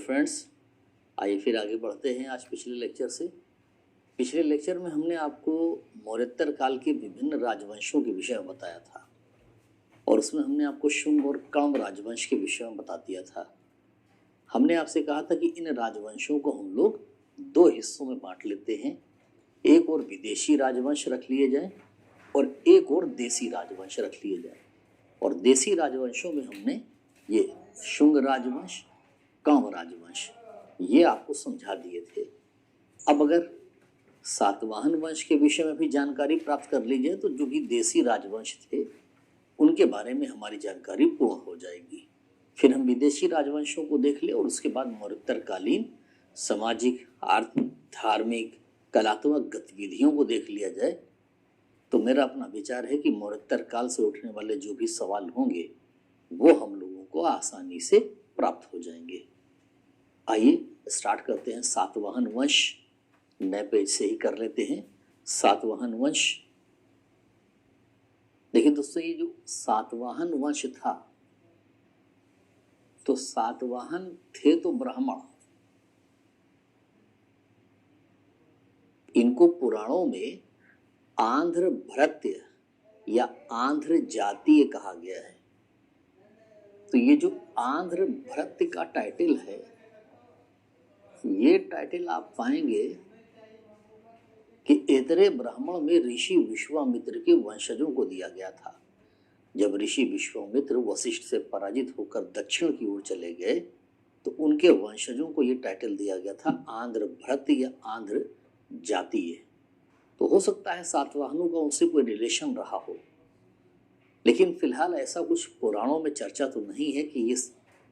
Friends, आइए फिर आगे बढ़ते हैं आज पिछले लेक्चर से। पिछले लेक्चर में हमने आपको मौर्योत्तर काल के विभिन्न राजवंशों के विषय में बताया था और उसमें हमने आपको शुंग और कण्व राजवंश के विषय में बता दिया था। हमने आपसे कहा था कि इन राजवंशों को हम लोग दो हिस्सों में बांट लेते हैं, एक और विदेशी राजवंश रख लिए जाए और एक और देसी राजवंश रख लिए जाए। और देसी राजवंशों में हमने ये शुंग राजवंश, कण्व राजवंश ये आपको समझा दिए थे। अब अगर सातवाहन वंश के विषय में भी जानकारी प्राप्त कर लीजिए तो जो भी देसी राजवंश थे उनके बारे में हमारी जानकारी पूर्ण हो जाएगी। फिर हम विदेशी राजवंशों को देख ले और उसके बाद मौर्योत्तरकालीन सामाजिक, आर्थिक, धार्मिक, कलात्मक गतिविधियों को देख लिया जाए। तो मेरा अपना विचार है कि मौर्योत्तर काल से उठने वाले जो भी सवाल होंगे वो हम लोगों को आसानी से प्राप्त हो जाएंगे। आइए स्टार्ट करते हैं। सातवाहन वंश नए पेज से ही कर लेते हैं। सातवाहन वंश, देखिए दोस्तों, ये जो सातवाहन वंश था तो सातवाहन थे तो ब्राह्मण। इनको पुराणों में आंध्र भृत्य या आंध्र जातीय कहा गया है। तो ये जो आंध्र भृत्य का टाइटल है, ये टाइटल आप पाएंगे कि ऐतरेय ब्राह्मण में ऋषि विश्वामित्र के वंशजों को दिया गया था। जब ऋषि विश्वामित्र वशिष्ठ से पराजित होकर दक्षिण की ओर चले गए तो उनके वंशजों को ये टाइटल दिया गया था आंध्र भृत्य या आंध्र जातीय। तो हो सकता है सातवाहनों का उनसे कोई रिलेशन रहा हो, लेकिन फिलहाल ऐसा कुछ पुराणों में चर्चा तो नहीं है कि ये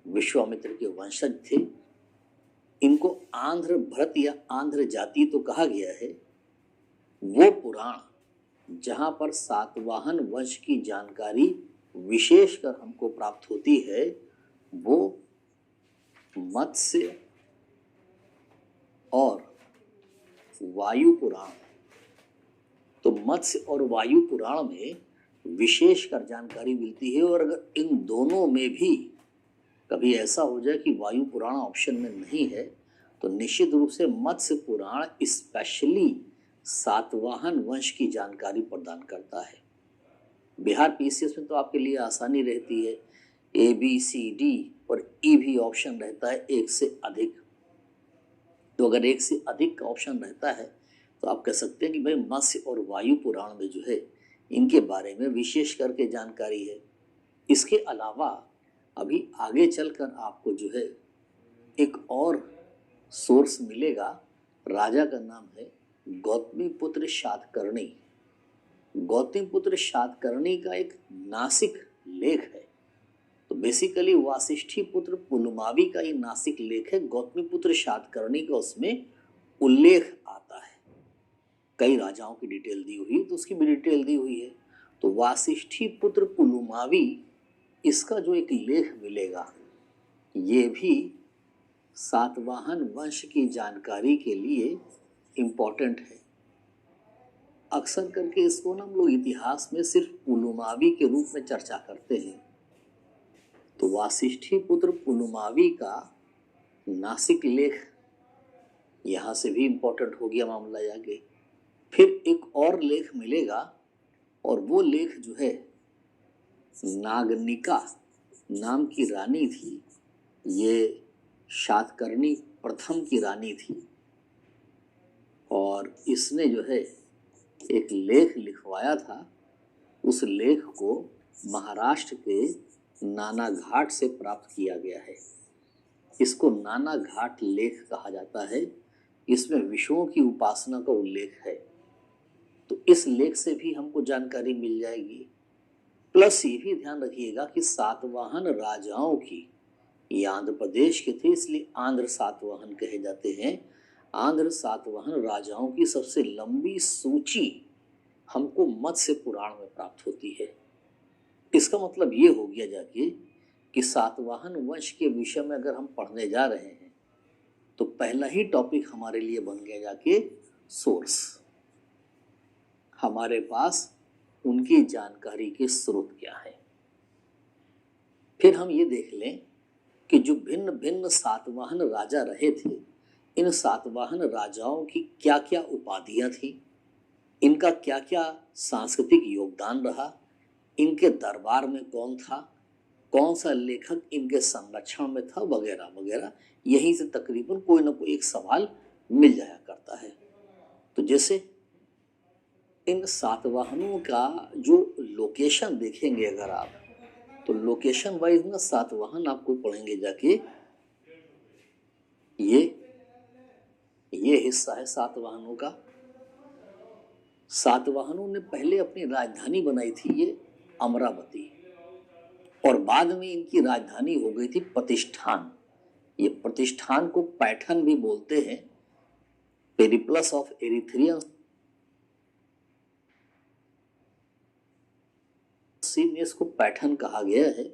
विश्वामित्र के वंशज थे। इनको आंध्र भृत्य या आंध्र जाति तो कहा गया है। वो पुराण जहां पर सातवाहन वंश की जानकारी विशेषकर हमको प्राप्त होती है वो मत्स्य और वायु पुराण। तो मत्स्य और वायु पुराण में विशेषकर जानकारी मिलती है। और अगर इन दोनों में भी कभी ऐसा हो जाए कि वायु पुराण ऑप्शन में नहीं है तो निश्चित रूप से मत्स्य पुराण स्पेशली सातवाहन वंश की जानकारी प्रदान करता है। बिहार पीसीएस में तो आपके लिए आसानी रहती है, ABCD और E भी ऑप्शन रहता है एक से अधिक। तो अगर एक से अधिक का ऑप्शन रहता है तो आप कह सकते हैं कि भाई मत्स्य और वायु पुराण में जो है इनके बारे में विशेष करके जानकारी है। इसके अलावा अभी आगे चलकर आपको जो है एक और सोर्स मिलेगा। राजा का नाम है गौतमीपुत्र शातकर्णी। गौतमीपुत्र शातकर्णी का एक नासिक लेख है। तो बेसिकली वासिष्ठी पुत्र पुलमावी का ये नासिक लेख है। गौतमीपुत्र शातकर्णी का उसमें उल्लेख आता है। कई राजाओं की डिटेल दी हुई, तो उसकी भी डिटेल दी हुई है। तो वासिष्ठी पुत्र पुलमावी, इसका जो एक लेख मिलेगा ये भी सातवाहन वंश की जानकारी के लिए इम्पोर्टेंट है। अक्सर करके इसको ना हम लोग इतिहास में सिर्फ पुलमावी के रूप में चर्चा करते हैं। तो वासिष्ठी पुत्र पुलमावी का नासिक लेख यहाँ से भी इम्पोर्टेंट हो गया मामला आगे। फिर एक और लेख मिलेगा और वो लेख जो है नागनिका नाम की रानी थी। ये शातकर्णी प्रथम की रानी थी और इसने जो है एक लेख लिखवाया था। उस लेख को महाराष्ट्र के नाना घाट से प्राप्त किया गया है। इसको नाना घाट लेख कहा जाता है। इसमें विषयों की उपासना का उल्लेख है। तो इस लेख से भी हमको जानकारी मिल जाएगी। प्लस ये भी ध्यान रखिएगा कि सातवाहन राजाओं की, ये आंध्र प्रदेश के थे इसलिए आंध्र सातवाहन कहे जाते हैं। आंध्र सातवाहन राजाओं की सबसे लंबी सूची हमको मत्स्य पुराण में प्राप्त होती है। इसका मतलब ये हो गया जाके कि सातवाहन वंश के विषय में अगर हम पढ़ने जा रहे हैं तो पहला ही टॉपिक हमारे लिए बन गया जाके सोर्स। हमारे पास उनकी जानकारी के स्रोत क्या है। फिर हम ये देख लें कि जो भिन्न भिन्न सातवाहन राजा रहे थे, इन सातवाहन राजाओं की क्या क्या उपाधियां थी, इनका क्या क्या सांस्कृतिक योगदान रहा, इनके दरबार में कौन था, कौन सा लेखक इनके संरक्षण में था, वगैरह वगैरह। यहीं से तकरीबन कोई ना कोई एक सवाल मिल जाया करता है। तो जैसे इन सातवाहनों का जो लोकेशन देखेंगे अगर आप, तो लोकेशन वाइज ना सातवाहन आपको पढ़ेंगे जाके, ये हिस्सा है सातवाहनों का। सातवाहनों ने पहले अपनी राजधानी बनाई थी ये अमरावती, और बाद में इनकी राजधानी हो गई थी प्रतिष्ठान। ये प्रतिष्ठान को पैठन भी बोलते हैं, पेरिप्लस ऑफ एरिथ्रियन में इसको पैठन कहा गया है।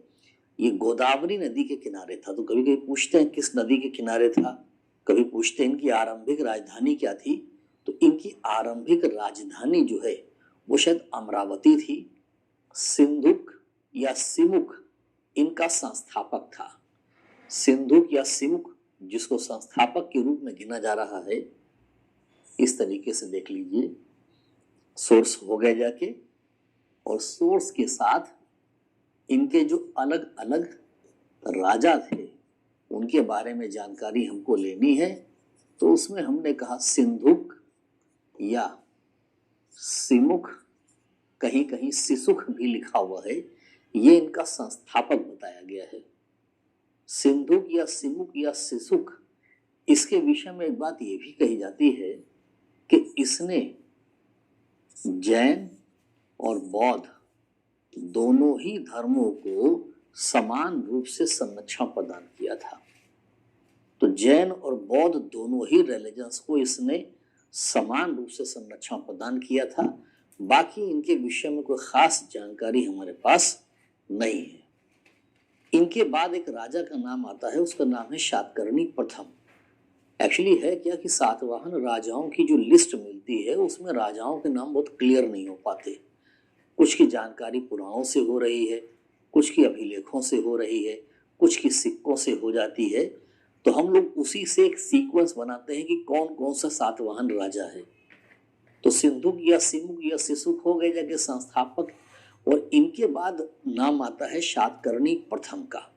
ये गोदावरी नदी के किनारे था। तो कभी कभी पूछते हैं किस नदी के किनारे था, कभी पूछते हैं इनकी आरंभिक राजधानी क्या थी। तो इनकी आरंभिक राजधानी जो है वो शायद अमरावती थी। सिंधुक या सिमुक इनका संस्थापक था। सिंधुक या सिमुक जिसको संस्थापक के रूप में गिना जा रहा है, इस तरीके से देख लीजिए। सोर्स हो गए जाके, और सोर्स के साथ इनके जो अलग अलग राजा थे उनके बारे में जानकारी हमको लेनी है। तो उसमें हमने कहा सिंधुक या सिमुक, कहीं कहीं सिसुक भी लिखा हुआ है, ये इनका संस्थापक बताया गया है। सिंधुक या सिमुक या सिसुक, इसके विषय में एक बात ये भी कही जाती है कि इसने जैन और बौद्ध दोनों ही धर्मों को समान रूप से संरक्षण प्रदान किया था। तो जैन और बौद्ध दोनों ही रिलीजन्स को इसने समान रूप से संरक्षण प्रदान किया था। बाकी इनके विषय में कोई खास जानकारी हमारे पास नहीं है। इनके बाद एक राजा का नाम आता है, उसका नाम है शातकर्णी प्रथम। एक्चुअली है क्या कि सातवाहन राजाओं की जो लिस्ट मिलती है उसमें राजाओं के नाम बहुत क्लियर नहीं हो पाते। कुछ की जानकारी पुराणों से हो रही है, कुछ की अभिलेखों से हो रही है, कुछ की सिक्कों से हो जाती है। तो हम लोग उसी से एक सीक्वेंस बनाते हैं कि कौन कौन सा सातवाहन राजा है। तो सिंधुक या सिमुक या सिसुक हो गए जाके संस्थापक, और इनके बाद नाम आता है शातकर्णी प्रथम का।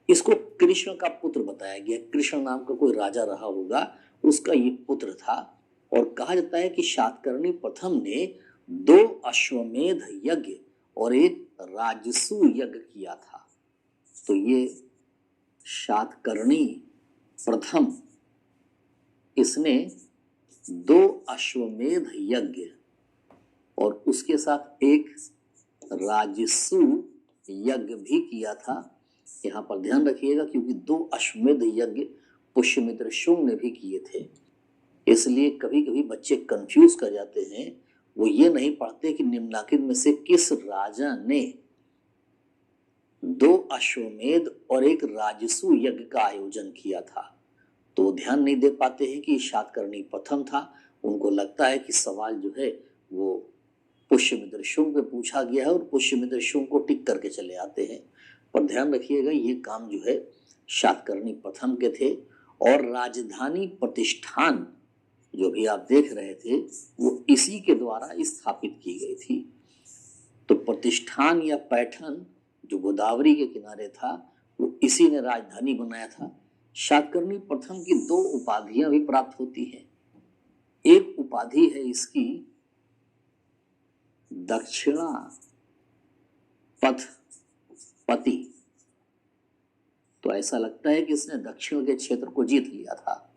इसको कृष्ण का पुत्र बताया गया। कृष्ण नाम का कोई राजा रहा होगा, उसका ये पुत्र था। और कहा जाता है कि शातकर्णी प्रथम ने 2 अश्वमेध यज्ञ और एक राजसू यज्ञ किया था। तो ये शातकर्णी प्रथम, इसने 2 अश्वमेध यज्ञ और उसके साथ एक राजसू यज्ञ भी किया था। यहाँ पर ध्यान रखिएगा क्योंकि 2 अश्वमेध यज्ञ पुष्यमित्र शुंग ने भी किए थे, इसलिए कभी कभी बच्चे कंफ्यूज कर जाते हैं। वो ये नहीं पढ़ते कि निम्नलिखित में से किस राजा ने 2 अश्वमेध और एक राजसू यज्ञ का आयोजन किया था। तो ध्यान नहीं दे पाते हैं कि शातकर्णी प्रथम था। उनको लगता है कि सवाल जो है वो पुष्यमित्र शुंग पे पूछा गया है और पुष्यमित्र शुंग को टिक करके चले आते हैं। पर ध्यान रखिएगा ये काम जो है शातकर्णी प्रथम के थे। और राजधानी प्रतिष्ठान जो भी आप देख रहे थे वो इसी के द्वारा स्थापित की गई थी। तो प्रतिष्ठान या पैठन जो गोदावरी के किनारे था वो इसी ने राजधानी बनाया था। शातकर्णी प्रथम की 2 उपाधियां भी प्राप्त होती हैं। एक उपाधि है इसकी दक्षिणा पथ पति। तो ऐसा लगता है कि इसने दक्षिण के क्षेत्र को जीत लिया था।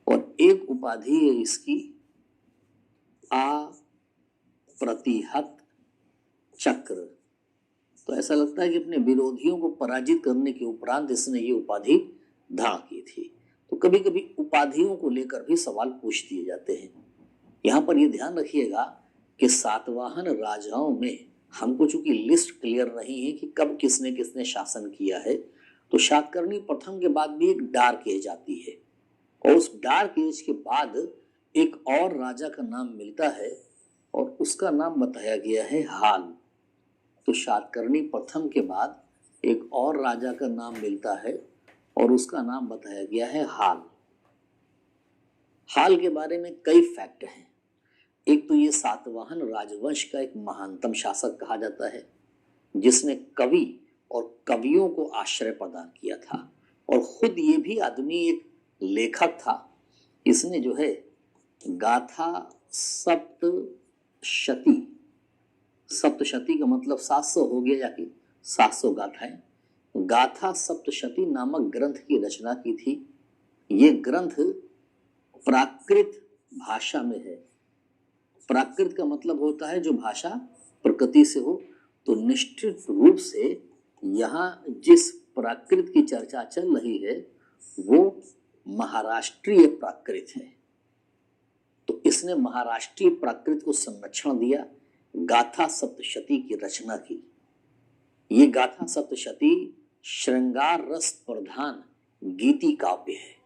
और एक उपाधि है इसकी अप्रतिहत चक्र। तो ऐसा लगता है कि अपने विरोधियों को पराजित करने के उपरांत इसने ये उपाधि धारण की थी। तो कभी कभी उपाधियों को लेकर भी सवाल पूछ दिए जाते हैं। यहाँ पर ये ध्यान रखिएगा कि सातवाहन राजाओं में हमको चूंकि लिस्ट क्लियर नहीं है कि कब किसने किसने शासन किया है, तो शातकर्णी प्रथम के बाद भी एक डार्क एज आती है और उस डार्क एज के बाद एक और राजा का नाम मिलता है और उसका नाम बताया गया है हाल। तो शातकर्णी प्रथम के बाद एक और राजा का नाम मिलता है और उसका नाम बताया गया है हाल। हाल के बारे में कई फैक्ट हैं। एक तो ये सातवाहन राजवंश का एक महानतम शासक कहा जाता है, जिसने कवि और कवियों को आश्रय प्रदान किया था, और खुद ये भी आदमी एक लेखक था। इसने जो है गाथा सप्तशती, सप्तशती का मतलब 700 हो गया, या कि 700 गाथाएं, गाथा सप्तशती नामक ग्रंथ की रचना की थी। ये ग्रंथ प्राकृत भाषा में है। प्राकृत का मतलब होता है जो भाषा प्रकृति से हो। तो निश्चित रूप से यहाँ जिस प्राकृत की चर्चा चल रही है वो महाराष्ट्रीय प्राकृत है। तो इसने महाराष्ट्रीय प्राकृत को संरक्षण दिया, गाथा सप्तशती की रचना की। ये गाथा सप्तशती श्रृंगार रस प्रधान गीति काव्य है।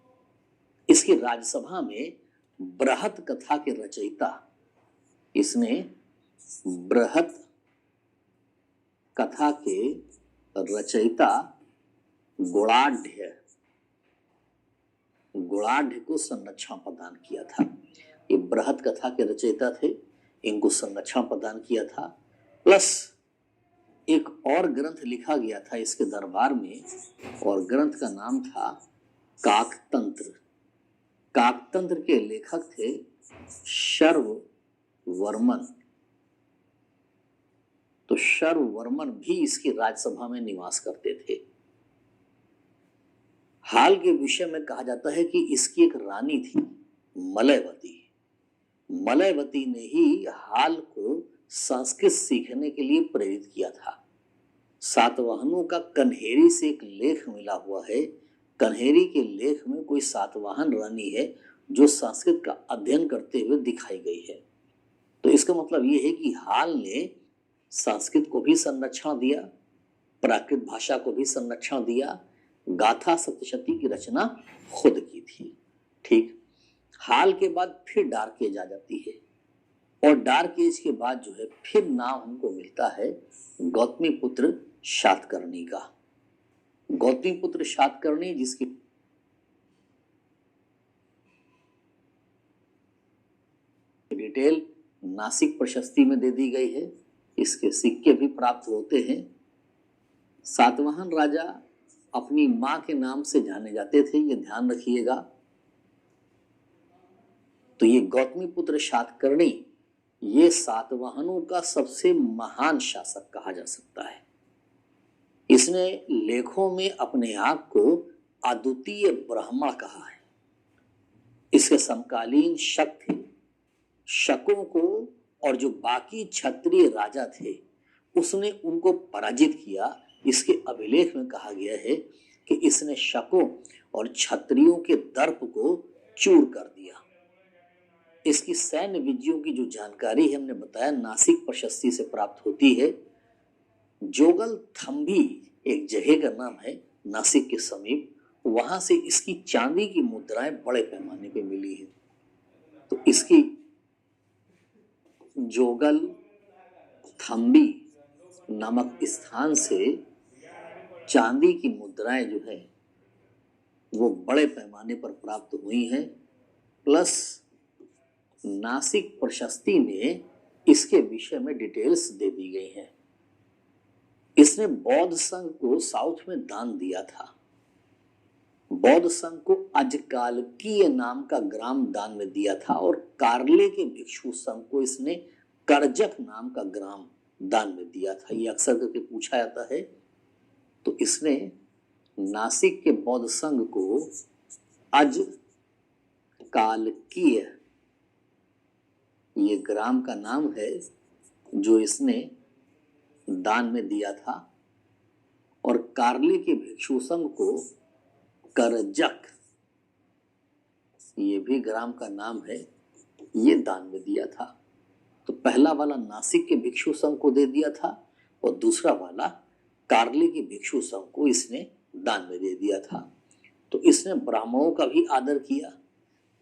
इसकी राज्यसभा में बृहत कथा के रचयिता, इसने बृहत कथा के रचयिता गुणाढ़ को संरक्षण प्रदान किया था। ये बृहत कथा के रचयिता थे, इनको संरक्षण प्रदान किया था। प्लस एक और ग्रंथ लिखा गया था इसके दरबार में, और ग्रंथ का नाम था काकतंत्र। काकतंत्र के लेखक थे शर्ववर्मन। तो शर्ववर्मन भी इसकी राज्यसभा में निवास करते थे। हाल के विषय में कहा जाता है कि इसकी एक रानी थी, मलयवती। मलयवती ने ही हाल को संस्कृत सीखने के लिए प्रेरित किया था। सातवाहनों का कन्हेरी से एक लेख मिला हुआ है। कन्हेरी के लेख में कोई सातवाहन रानी है जो संस्कृत का अध्ययन करते हुए दिखाई गई है। तो इसका मतलब यह है कि हाल ने संस्कृत को भी संरक्षण दिया, प्राकृत भाषा को भी संरक्षण दिया, गाथा सप्तशती की रचना खुद की थी। ठीक, हाल के बाद फिर डार्क एज आ जाती है, और डार्क एज के बाद जो है फिर नाम हमको मिलता है गौतमीपुत्र शातकर्णी का। गौतमीपुत्र शातकर्णी जिसकी डिटेल नासिक प्रशस्ति में दे दी गई है। इसके सिक्के भी प्राप्त होते हैं। सातवाहन राजा अपनी मां के नाम से जाने जाते थे, ये ध्यान रखिएगा। तो ये गौतमीपुत्र शातकर्णी ये सातवाहनों का सबसे महान शासक कहा जा सकता है। इसने लेखों में अपने आप को अद्वितीय ब्राह्मण कहा है। इसके समकालीन शक थे। शकों को और जो बाकी क्षत्रिय राजा थे उसने उनको पराजित किया। इसके अभिलेख में कहा गया है कि इसने शकों और क्षत्रियों के दर्प को चूर कर दिया। इसकी सैन्य विजयों की जो जानकारी है हमने बताया नासिक प्रशस्ति से प्राप्त होती है। जोगल थम्बी एक जगह का नाम है नासिक के समीप, वहां से इसकी चांदी की मुद्राएं बड़े पैमाने पे मिली है। तो इसकी जोगल थम्बी नामक स्थान से चांदी की मुद्राएं जो है वो बड़े पैमाने पर प्राप्त हुई हैं। प्लस नासिक प्रशस्ति में इसके विषय में डिटेल्स दे दी गई हैं। इसने बौद्ध संघ को साउथ में दान दिया था। बौद्ध संघ को अजकालकीय नाम का ग्राम दान में दिया था, और कार्ले के भिक्षु संघ को इसने करजक नाम का ग्राम दान में दिया था। ये अक्सर करके पूछा जाता है। तो इसने नासिक के बौद्ध संघ को अजकालकीय, ये ग्राम का नाम है जो इसने दान में दिया था, और कार्ले के भिक्षु संघ को करजक, ये भी ग्राम का नाम है, ये दान में दिया था। तो पहला वाला नासिक के भिक्षु संघ को दे दिया था, और दूसरा वाला कार्ले के भिक्षु संघ को इसने दान में दे दिया था। तो इसने ब्राह्मणों का भी आदर किया,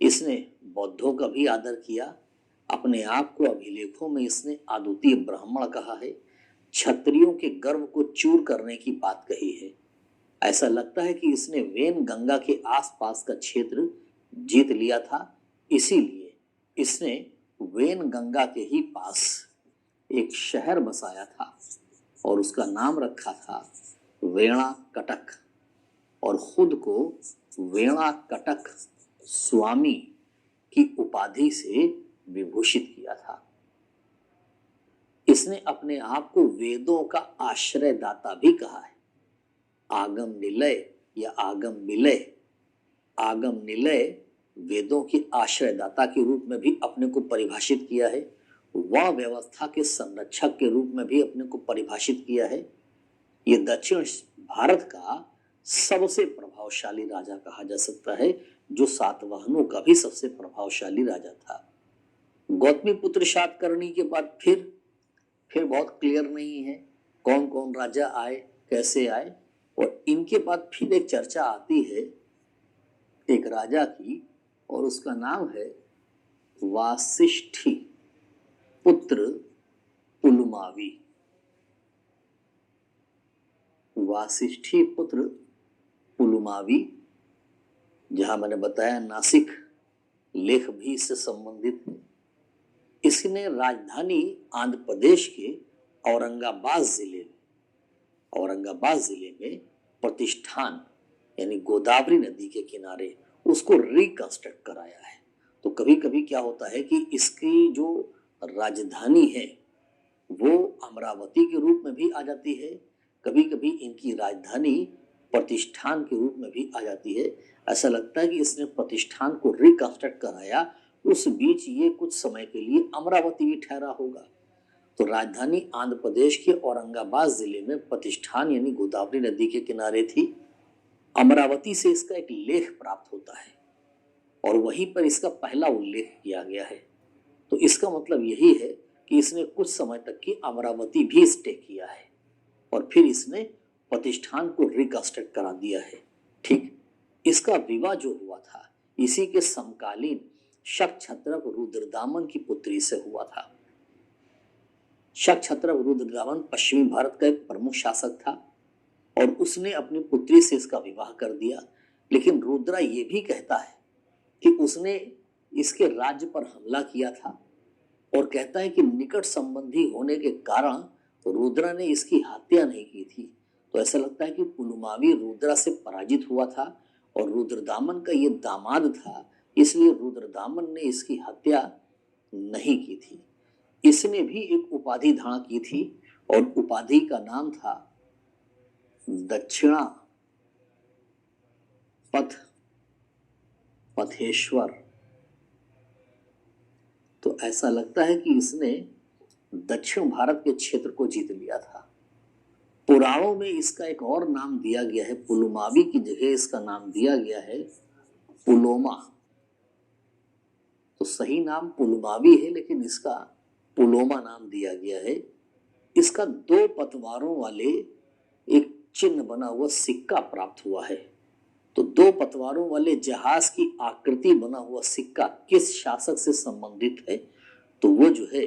इसने बौद्धों का भी आदर किया। अपने आप को अभिलेखों में इसने अद्वितीय ब्राह्मण कहा है। क्षत्रियों के गर्व को चूर करने की बात कही है। ऐसा लगता है कि इसने वेन गंगा के आसपास का क्षेत्र जीत लिया था, इसीलिए इसने वेन गंगा के ही पास एक शहर बसाया था और उसका नाम रखा था वेणाकटक और खुद को वेणाकटक स्वामी की उपाधि से विभूषित किया था। इसने अपने आप को वेदों का आश्रयदाता भी कहा है। आगम निलय या आगम विलय, आगम निलय वेदों के आश्रयदाता के रूप में भी अपने को परिभाषित किया है, वह व्यवस्था के संरक्षक के रूप में भी अपने को परिभाषित किया है। ये दक्षिण भारत का सबसे प्रभावशाली राजा कहा जा सकता है, जो सातवाहनों का भी सबसे प्रभावशाली राजा था। गौतमी पुत्र शातकर्णी के बाद फिर बहुत क्लियर नहीं है कौन कौन राजा आए, कैसे आए, और इनके बाद फिर एक चर्चा आती है एक राजा की, और उसका नाम है वासिष्ठी पुत्र पुलुमावी। वासिष्ठी पुत्र पुलुमावी, जहां मैंने बताया नासिक लेख भी इससे संबंधित है। इसने राजधानी आंध्र प्रदेश के औरंगाबाद जिले में प्रतिष्ठान यानी गोदावरी नदी के किनारे उसको रिकंस्ट्रक्ट कराया है। तो कभी कभी क्या होता है कि इसकी जो राजधानी है वो अमरावती के रूप में भी आ जाती है, कभी कभी इनकी राजधानी प्रतिष्ठान के रूप में भी आ जाती है। ऐसा लगता है कि इसने प्रतिष्ठान को रिकंस्ट्रक्ट कराया, उस बीच ये कुछ समय के लिए अमरावती भी ठहरा होगा। तो राजधानी आंध्र प्रदेश के औरंगाबाद जिले में प्रतिष्ठान यानी गोदावरी नदी के किनारे थी। अमरावती से इसका एक लेख प्राप्त होता है और वहीं पर इसका पहला उल्लेख किया गया है। तो इसका मतलब यही है कि इसने कुछ समय तक की अमरावती भी स्टे किया है और फिर इसने प्रतिष्ठान को रिकंस्ट्रक्ट करा दिया है। ठीक, इसका विवाह जो हुआ था इसी के समकालीन शक-छत्रप रुद्रदामन की पुत्री से हुआ था। शक-छत्रप रुद्रदामन पश्चिमी भारत का एक प्रमुख शासक था और उसने अपनी पुत्री से इसका विवाह कर दिया। लेकिन रुद्रा ये भी कहता है कि उसने इसके राज्य पर हमला किया था और कहता है कि निकट संबंधी होने के कारण रुद्रा ने इसकी हत्या नहीं की थी। तो ऐसा लगता है कि पुलुमावी रुद्रा से पराजित हुआ था और रुद्रदामन का ये दामाद था, इसलिए रुद्रदामन ने इसकी हत्या नहीं की थी। इसने भी एक उपाधि धारण की थी और उपाधि का नाम था दक्षिणा पथेश्वर। तो ऐसा लगता है कि इसने दक्षिण भारत के क्षेत्र को जीत लिया था। पुराणों में इसका एक और नाम दिया गया है, पुलुमावी की जगह इसका नाम दिया गया है पुलोमा। तो सही नाम पुलुमावी है लेकिन इसका पुलोमा नाम दिया गया है। इसका 2 पतवारों वाले एक चिन्ह बना हुआ सिक्का प्राप्त हुआ है। तो 2 पतवारों वाले जहाज की आकृति बना हुआ सिक्का किस शासक से संबंधित है? तो वो जो है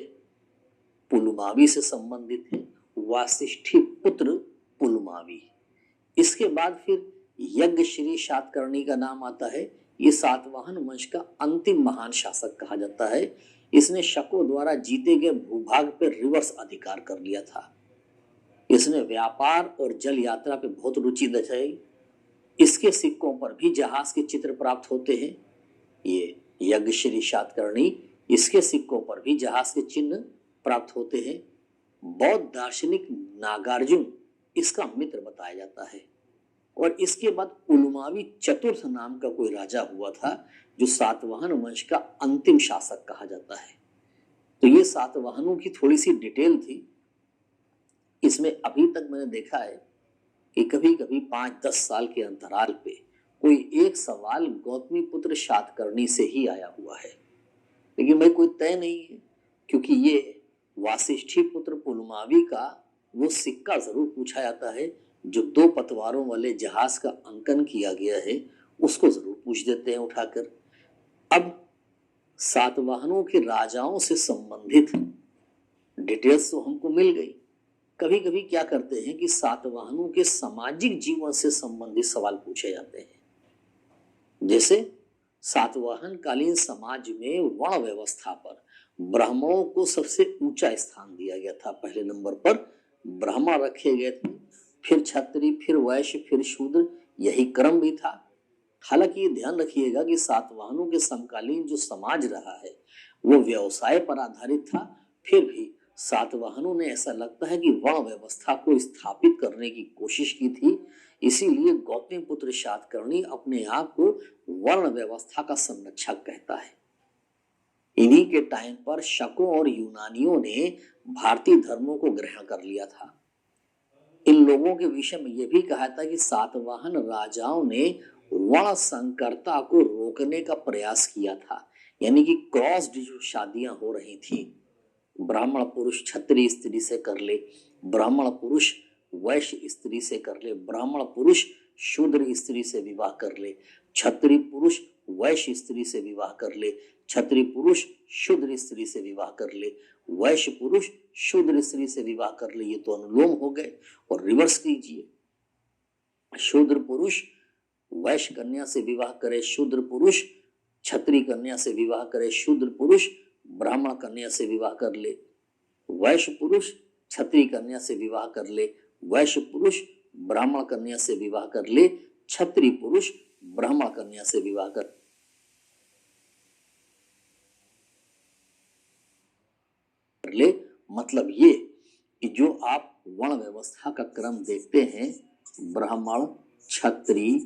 पुलुमावी से संबंधित है, वासिष्ठी पुत्र पुलुमावी। इसके बाद फिर यज्ञश्री शातकर्णी का नाम आता है। ये सातवाहन वंश का अंतिम महान शासक कहा जाता है। इसने शकों द्वारा जीते गए भूभाग पर रिवर्स अधिकार कर लिया था। इसने व्यापार और जल यात्रा पे बहुत रुचि दिखाई। इसके सिक्कों पर भी जहाज के चित्र प्राप्त होते हैं। ये यज्ञश्री शातकर्णी, इसके सिक्कों पर भी जहाज के चिन्ह प्राप्त होते हैं। बौद्ध दार्शनिक नागार्जुन इसका मित्र बताया जाता है। और इसके बाद पुलुमावी चतुर्थ नाम का कोई राजा हुआ था जो सातवाहन वंश का अंतिम शासक कहा जाता है। तो ये सातवाहनों की थोड़ी सी डिटेल थी। इसमें अभी तक मैंने देखा है कि कभी कभी 5-10 साल के अंतराल पे कोई एक सवाल गौतमी पुत्र शातकर्णी से ही आया हुआ है, लेकिन भाई कोई तय नहीं है, क्योंकि ये वासिष्ठी पुत्र पुलुमावी का वो सिक्का जरूर पूछा जाता है जो 2 पतवारों वाले जहाज का अंकन किया गया है, उसको जरूर पूछ देते हैं उठाकर। अब सातवाहनों के राजाओं से संबंधित डिटेल्स तो हमको मिल गई, कभी कभी क्या करते हैं कि सातवाहनों के सामाजिक जीवन से संबंधित सवाल पूछे जाते हैं। जैसे सातवाहन कालीन समाज में वर्ण व्यवस्था पर ब्राह्मणों को सबसे ऊंचा स्थान दिया गया था। पहले नंबर पर ब्राह्मण रखे गए थे, फिर क्षत्रिय, फिर वैश्य, फिर शूद्र, यही क्रम भी था। हालांकि ये ध्यान रखिएगा कि सातवाहनों के समकालीन जो समाज रहा है वो व्यवसाय पर आधारित था। फिर भी सातवाहनों ने ऐसा लगता है कि वर्ण व्यवस्था को स्थापित करने की कोशिश की थी। इसीलिए गौतमीपुत्र सातकर्णी अपने आप को वर्ण व्यवस्था का संरक्षक कहता है। इन्हीं के टाइम पर शकों और यूनानियों ने भारतीय धर्मों को ग्रहण कर लिया था। इन लोगों के विषय में यह भी कहा था कि सातवाहन राजाओं ने वर्ण संकरता को रोकने का प्रयास किया था, यानी कि क्रॉस्ड जो शादियां हो रही थी, ब्राह्मण पुरुष क्षत्रिय स्त्री से कर ले, ब्राह्मण पुरुष वैश्य स्त्री से कर ले, ब्राह्मण पुरुष शूद्र स्त्री से विवाह कर ले, क्षत्रिय पुरुष वैश्य स्त्री से विवाह कर ले, क्षत्रिय पुरुष शूद्र स्त्री से विवाह कर ले, वैश्य पुरुष शूद्र स्त्री से विवाह कर ले। ये तो अनुलोम हो गए। और रिवर्स कीजिए, शूद्र पुरुष वैश्य कन्या से विवाह करे, शूद्र पुरुष क्षत्रिय कन्या से विवाह करे, शूद्र पुरुष ब्राह्मण कन्या से विवाह कर ले, वैश्य पुरुष क्षत्रिय कन्या से विवाह कर ले, वैश्य पुरुष ब्राह्मण कन्या से विवाह कर ले, क्षत्रिय पुरुष ब्राह्मण कन्या से विवाह कर ले। मतलब ये कि जो आप वर्ण व्यवस्था का क्रम देखते हैं, ब्राह्मण, क्षत्रिय,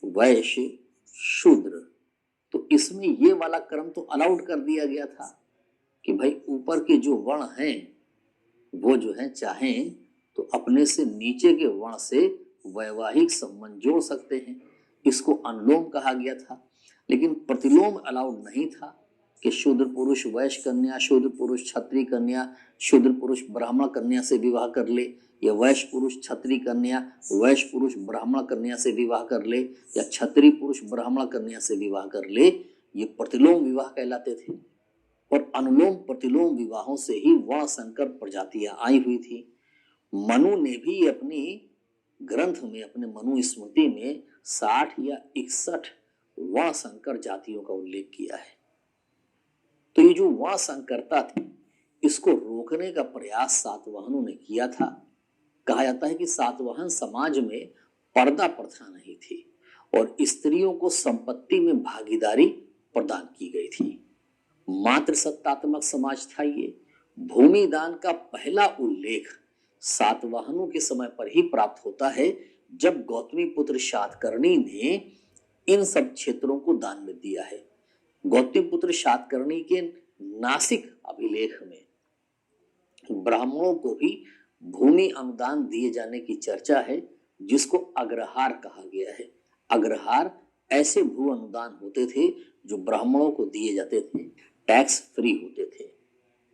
वैश्य, शूद्र, तो इसमें ये वाला क्रम तो अलाउड कर दिया गया था कि भाई ऊपर के जो वर्ण हैं वो जो है चाहें तो अपने से नीचे के वर्ण से वैवाहिक संबंध जोड़ सकते हैं। इसको अनुलोम कहा गया था। लेकिन प्रतिलोम अलाउड नहीं था कि शूद्र पुरुष वैश्य कन्या, शूद्र पुरुष क्षत्रिय कन्या, शूद्र पुरुष ब्राह्मण कन्या से विवाह कर ले, या वैश्य पुरुष क्षत्रिय कन्या, वैश्य पुरुष ब्राह्मण कन्या से विवाह कर ले, या क्षत्रिय पुरुष ब्राह्मण कन्या से विवाह कर ले। ये प्रतिलोम विवाह कहलाते थे। और अनुलोम प्रतिलोम विवाहों से ही वर्ण संकर प्रजातियां आई हुई थी। मनु ने भी अपनी ग्रंथ में, अपने मनु स्मृति में 60 या 61 वर्ण संकर जातियों का उल्लेख किया है। तो ये जो वर्ण संकरता थी, इसको रोकने का प्रयास सातवाहनों ने किया था। कहा जाता है कि सातवाहन समाज में पर्दा प्रथा नहीं थी और स्त्रियों को संपत्ति में भागीदारी प्रदान की गई थी। मातृ सत्तात्मक समाज था ये। भूमि दान का पहला उल्लेख सातवाहनों के समय पर ही प्राप्त होता है, जब गौतमीपुत्र सातकर्णी ने इन सब क्षेत्रों को दान में दिया है। गौतमीपुत्र सातकर्णी के नासिक अभिलेख में ब्राह्मणों को भी भूमि अनुदान दिए जाने की चर्चा है, जिसको अग्रहार कहा गया है। अग्रहार ऐसे भू अनुदान होते थे जो ब्राह्मणों को दिए जाते थे, टैक्स फ्री होते थे।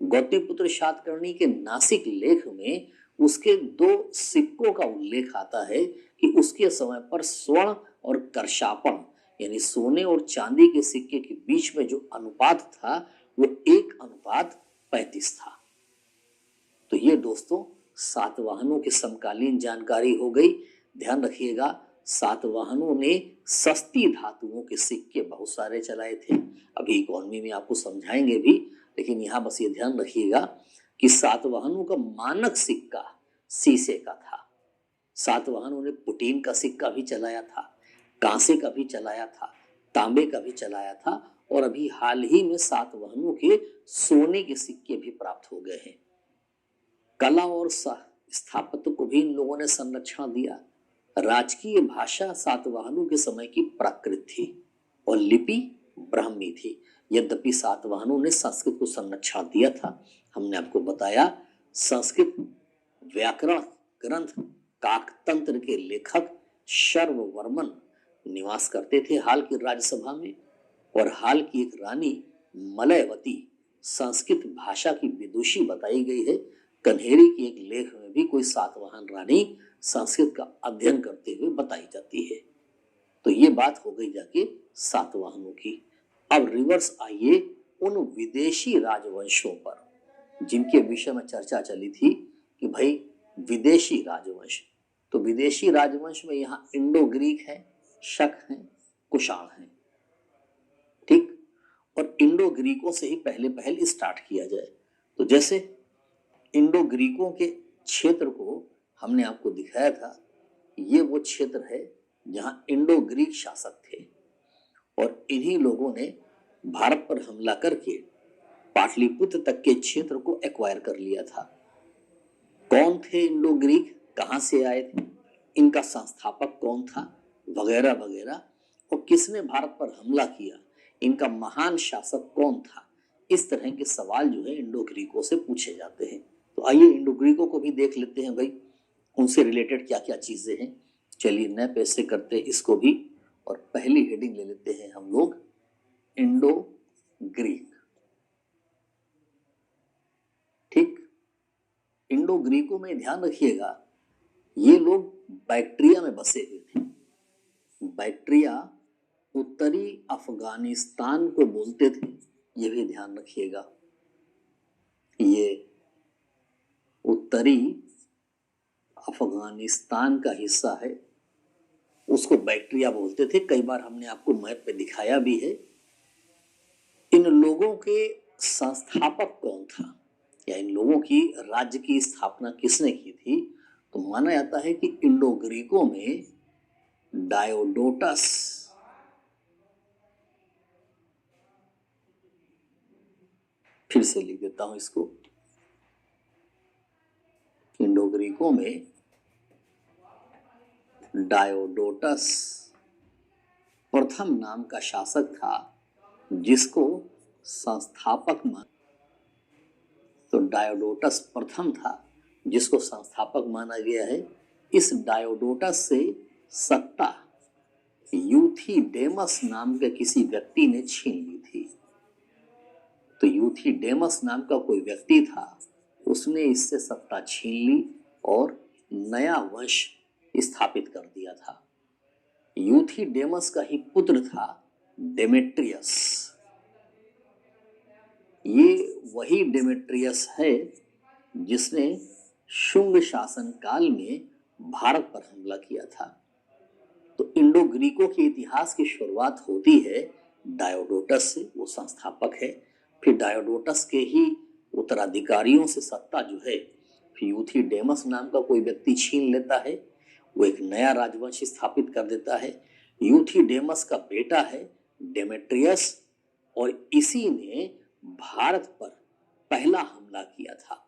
गौतमीपुत्र सातकर्णी के नासिक लेख में उसके 2 सिक्कों का उल्लेख आता है कि उसके समय पर स्वर्ण और करशापण यानी सोने और चांदी के सिक्के के बीच में जो अनुपात था वो 1:35 था। तो ये दोस्तों सातवाहनों के समकालीन जानकारी हो गई। ध्यान रखिएगा, सातवाहनों ने सस्ती धातुओं के सिक्के बहुत सारे चलाए थे। अभी इकोनॉमी में आपको समझाएंगे भी, लेकिन यहाँ बस ये ध्यान रखिएगा कि सातवाहनों का मानक सिक्का शीशे का था। सातवाहनों ने पुटीन का सिक्का भी चलाया था, कांसे का भी चलाया था, तांबे का भी चलाया था, और अभी हाल ही में सातवाहनों के सोने के सिक्के भी प्राप्त हो गए हैं। कला और स्थापत्य को भी इन लोगों ने संरक्षण दिया। राजकीय भाषा सातवाहनों के समय की प्राकृत थी और लिपि ब्राह्मी थी। यद्यपि सातवाहनों ने संस्कृत को संरक्षण दिया था। हमने आपको बताया संस्कृत व्याकरण ग्रंथ काकतंत्र के लेखक शर्ववर्मन निवास करते थे हाल की राज्यसभा में, और हाल की एक रानी मलयवती संस्कृत भाषा की विदुषी बताई गई है। कन्हेरी के एक लेख में भी कोई सातवाहन रानी संस्कृत का अध्ययन करते हुए बताई जाती है। तो ये बात हो गई जाके सातवाहनों की। अब रिवर्स आइए उन विदेशी राजवंशों पर जिनके विषय में चर्चा चली थी कि भाई विदेशी राजवंश। तो विदेशी राजवंश में यहाँ इंडो ग्रीक है, शक है, कुषाण है, ठीक। और इंडो ग्रीकों से ही पहले स्टार्ट किया जाए। तो जैसे इंडो ग्रीकों के क्षेत्र को हमने आपको दिखाया था, ये वो क्षेत्र है जहां इंडो ग्रीक शासक थे और इन्हीं लोगों ने भारत पर हमला करके पाटलिपुत्र तक के क्षेत्र को एक्वायर कर लिया था। कौन थे इंडो ग्रीक, कहां से आए थे, इनका संस्थापक कौन था, वगैरह वगैरह, और किसने भारत पर हमला किया, इनका महान शासक कौन था, इस तरह के सवाल जो है इंडो ग्रीकों से पूछे जाते हैं। तो आइए इंडो ग्रीकों को भी देख लेते हैं भाई, उनसे रिलेटेड क्या क्या चीजें हैं। चलिए नए पेज से करते हैं इसको भी, और पहली हेडिंग ले लेते हैं हम लोग इंडो ग्रीक, ठीक। इंडो ग्रीकों में ध्यान रखिएगा, ये लोग बैक्ट्रिया में बसे हुए थे। बैक्ट्रिया उत्तरी अफगानिस्तान को बोलते थे, ये भी ध्यान रखिएगा। ये उत्तरी अफगानिस्तान का हिस्सा है, उसको बैक्ट्रिया बोलते थे। कई बार हमने आपको मैप पे दिखाया भी है। इन लोगों के संस्थापक कौन था, या इन लोगों की राज्य की स्थापना किसने की थी, तो माना जाता है कि इंडो ग्रीकों में डायोडोटस, फिर से लिख देता हूं इसको, इंडो ग्रीकों में डायोडोटस प्रथम नाम का शासक था, जिसको संस्थापक मान, तो डायोडोटस प्रथम था जिसको संस्थापक माना गया है। इस डायोडोटस से सत्ता यूथिडेमस नाम के किसी व्यक्ति ने छीन ली थी। तो यूथिडेमस नाम का कोई व्यक्ति था, उसने इससे सत्ता छीन ली और नया वंश स्थापित कर दिया था। यूथिडेमस का ही पुत्र था डेमेट्रियस। ये वही डेमेट्रियस है जिसने शुंग शासन काल में भारत पर हमला किया था। तो इंडो ग्रीकों के इतिहास की शुरुआत होती है डायोडोटस से, वो संस्थापक है। फिर डायोडोटस के ही उत्तराधिकारियों से सत्ता जो है फिर यूथिडेमस नाम का कोई व्यक्ति छीन लेता है, वो एक नया राजवंश स्थापित कर देता है। यूथिडेमस का बेटा है डेमेट्रियस, और इसी ने भारत पर पहला हमला किया था।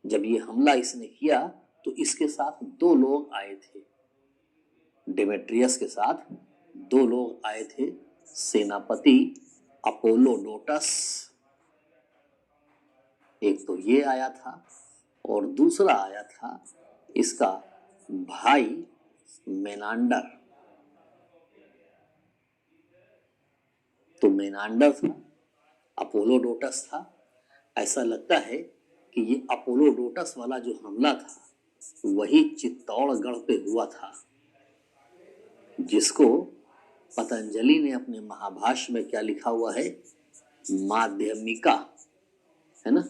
जब ये हमला इसने किया तो इसके साथ दो लोग आए थे, डेमेट्रियस के साथ दो लोग आए थे, सेनापति अपोलोडोटस, एक तो ये आया था और दूसरा आया था इसका भाई मेनांडर। तो मेनांडर था, अपोलोडोटस था। ऐसा लगता है कि ये अपोलोडोटस वाला जो हमला था वही चित्तौड़गढ़ पे हुआ था, जिसको पतंजलि ने अपने महाभाष्य में क्या लिखा हुआ है, माध्यमिका, है ना।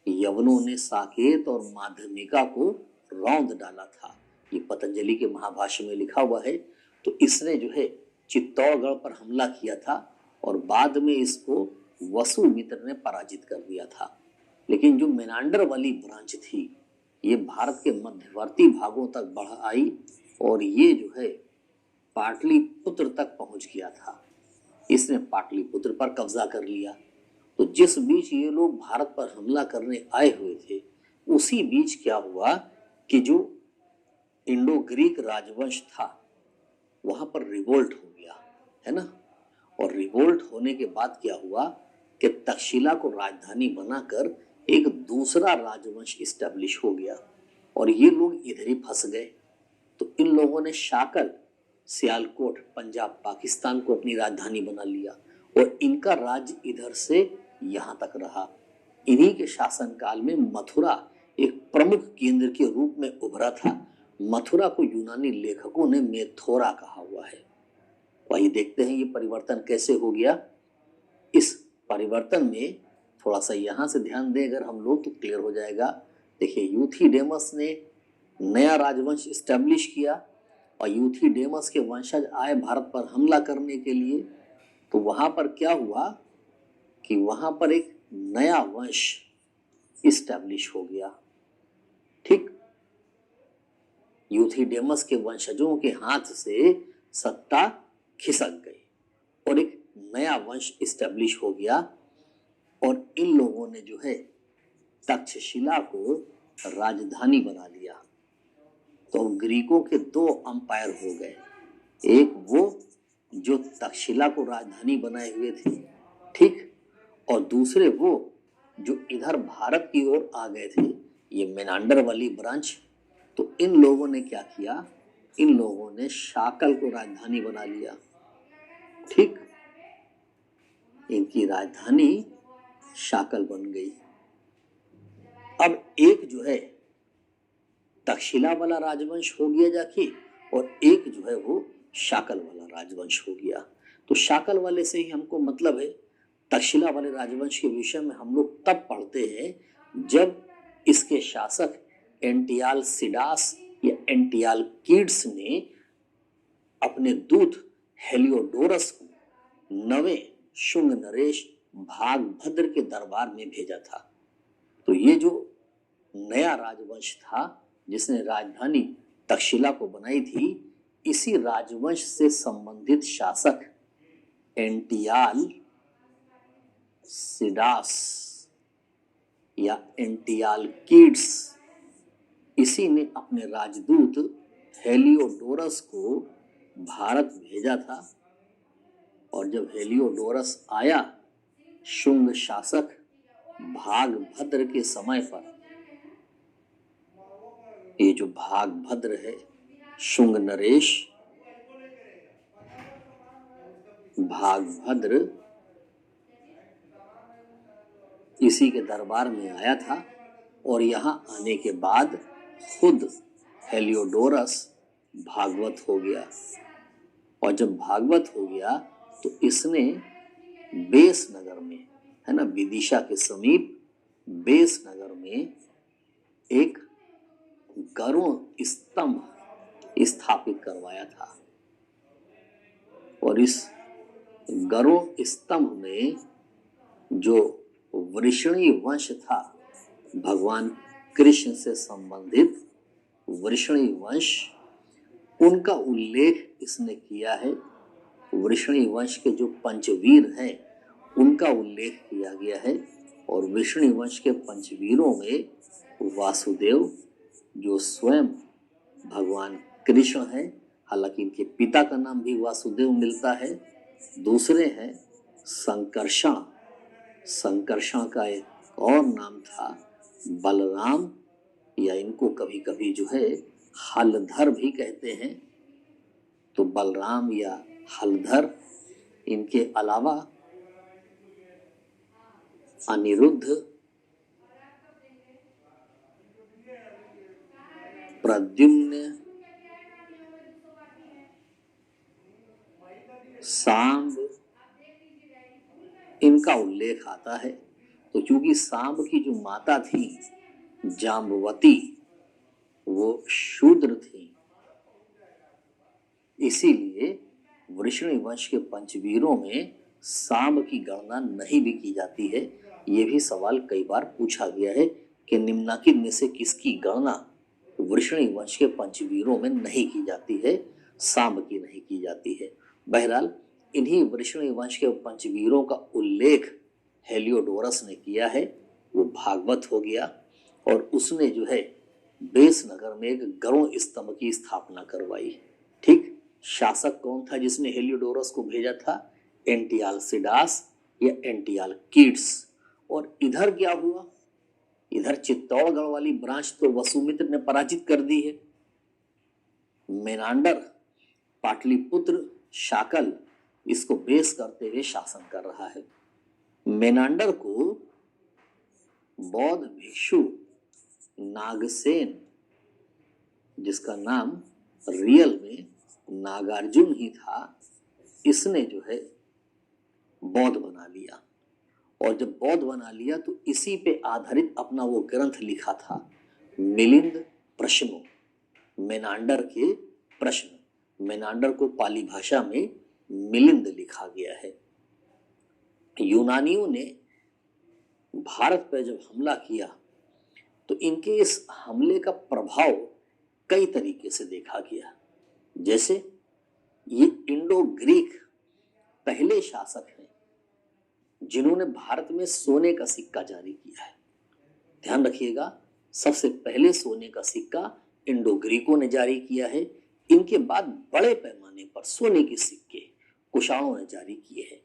यवनों ने साकेत और माध्यमिका को रौंद डाला था, ये पतंजलि के महाभाष्य में लिखा हुआ है। तो इसने जो है चित्तौड़गढ़ पर हमला किया था और बाद में इसको वसुमित्र ने पराजित कर दिया था। लेकिन जो मेनांडर वाली ब्रांच थी ये भारत के मध्यवर्ती भागों तक बढ़ आई और ये जो है पाटलिपुत्र तक पहुंच गया था। इसने पाटलिपुत्र पर कब्जा कर लिया। तो जिस बीच ये लोग भारत पर हमला करने आए हुए थे उसी बीच क्या हुआ कि जो इंडो ग्रीक राजवंश था वहां पर रिवोल्ट हो गया, है ना। और रिवोल्ट होने के बाद क्या हुआ कि तक्षशिला को राजधानी बनाकर एक दूसरा राजवंश इस्टेब्लिश हो गया और ये लोग इधर ही फंस गए। तो इन लोगों ने शाकल, सियालकोट, पंजाब, पाकिस्तान को अपनी राजधानी बना लिया और इनका राज्य इधर से यहाँ तक रहा। इन्हीं के शासनकाल में मथुरा एक प्रमुख केंद्र के रूप में उभरा था। मथुरा को यूनानी लेखकों ने मेथोरा कहा हुआ है। वही देखते हैं ये परिवर्तन कैसे हो गया। इस परिवर्तन में थोड़ा सा यहाँ से ध्यान दें अगर हम लोग तो क्लियर हो जाएगा। देखिए यूथिडेमस ने नया राजवंश स्टैब्लिश किया और यूथिडेमस के वंशज आए भारत पर हमला करने के लिए, तो वहां पर क्या हुआ कि वहां पर एक नया वंश स्टैब्लिश हो गया। ठीक, यूथिडेमस के वंशजों के हाथ से सत्ता खिसक गई और एक नया वंश स्टैब्लिश हो गया और इन लोगों ने जो है तक्षशिला को राजधानी बना लिया। तो ग्रीकों के दो अंपायर हो गए, एक वो जो तक्षशिला को राजधानी बनाए हुए थे, ठीक, और दूसरे वो जो इधर भारत की ओर आ गए थे, ये मेनांडर वाली ब्रांच। तो इन लोगों ने क्या किया, इन लोगों ने शाकल को राजधानी बना लिया। ठीक, इनकी राजधानी शाकल बन गई। अब एक जो है तक्षशिला वाला राजवंश हो गया जाके, और एक जो है वो शाकल वाला राजवंश हो गया। तो शाकल वाले से ही हमको मतलब है। तक्षशिला वाले राजवंश के विषय में हम लोग तब पढ़ते हैं जब इसके शासक एंटियालसिडास या एंटियालकीड्स ने अपने दूत हेलियोडोरस को नवे शुंग नरेश भागभद्र के दरबार में भेजा था। तो ये जो नया राजवंश था जिसने राजधानी तक्षशिला को बनाई थी, इसी राजवंश से संबंधित शासक एंटियाल सिडास या एंटियालकीड्स, इसी ने अपने राजदूत हेलियोडोरस को भारत भेजा था। और जब हेलियोडोरस आया शुंग शासक भागभद्र के समय पर, ये जो भागभद्र है, शुंग नरेश भागभद्र, इसी के दरबार में आया था। और यहाँ आने के बाद खुद हेलियोडोरस भागवत हो गया। और जब भागवत हो गया तो इसने बेस नगर में, है ना, विदिशा के समीप बेस नगर में एक गरुड़ स्तंभ स्थापित करवाया था। और इस गरुड़ स्तंभ में जो वृषणी वंश था, भगवान कृष्ण से संबंधित वृषणी वंश, उनका उल्लेख इसने किया है। वृषणी वंश के जो पंचवीर हैं उनका उल्लेख किया गया है। और वृषणी वंश के पंचवीरों में वासुदेव जो स्वयं भगवान कृष्ण है, हालांकि इनके पिता का नाम भी वासुदेव मिलता है। दूसरे हैं संकर्षण, संकर्षण का एक और नाम था बलराम, या इनको कभी कभी जो है हलधर भी कहते हैं। तो बलराम या हलधर, इनके अलावा अनिरुद्ध, प्रद्युम्न, सांब, इनका उल्लेख आता है। तो क्योंकि सांब की जो माता थी जाम्बवती, वो शूद्र थी, इसीलिए वृषणी वंश के पंचवीरों में सांब की गणना नहीं भी की जाती है। ये भी सवाल कई बार पूछा गया है कि निम्नलिखित में से किसकी गणना वृषणी वंश के पंचवीरों में नहीं की जाती है, सांब की नहीं की जाती है। बहरहाल इन्हीं वृषणी वंश के पंचवीरों का उल्लेख हेलियोडोरस ने किया है, वो भागवत हो गया। और उसने जो है बेस नगर में एक गरुड़ स्तंभ की स्थापना करवाई। ठीक, शासक कौन था जिसने हेलियोडोरस को भेजा था? एंटियालसिडास या एंटियालकीड्स। और इधर क्या हुआ? इधर चित्तौड़गढ़ वाली ब्रांच तो वसुमित्र ने पराजित कर दी है। मेनांडर, पाटलिपुत्र, शाकल, इसको बेस करते हुए शासन कर रहा है। मेनांडर को बौद्ध भिक्षु नागसेन, जिसका नाम रियल में नागार्जुन ही था, इसने जो है बौद्ध बना लिया। और जब बौद्ध बना लिया तो इसी पे आधारित अपना वो ग्रंथ लिखा था मिलिंद प्रश्नों। मेनांडर के प्रश्न। मेनांडर को पाली भाषा में मिलिंद लिखा गया है। यूनानियों ने भारत पर जब हमला किया तो इनके इस हमले का प्रभाव कई तरीके से देखा गया। जैसे ये इंडो ग्रीक पहले शासक हैं जिन्होंने भारत में सोने का सिक्का जारी किया है। ध्यान रखिएगा, सबसे पहले सोने का सिक्का इंडो ग्रीकों ने जारी किया है। इनके बाद बड़े पैमाने पर सोने के सिक्के कुषाणों ने जारी किए हैं।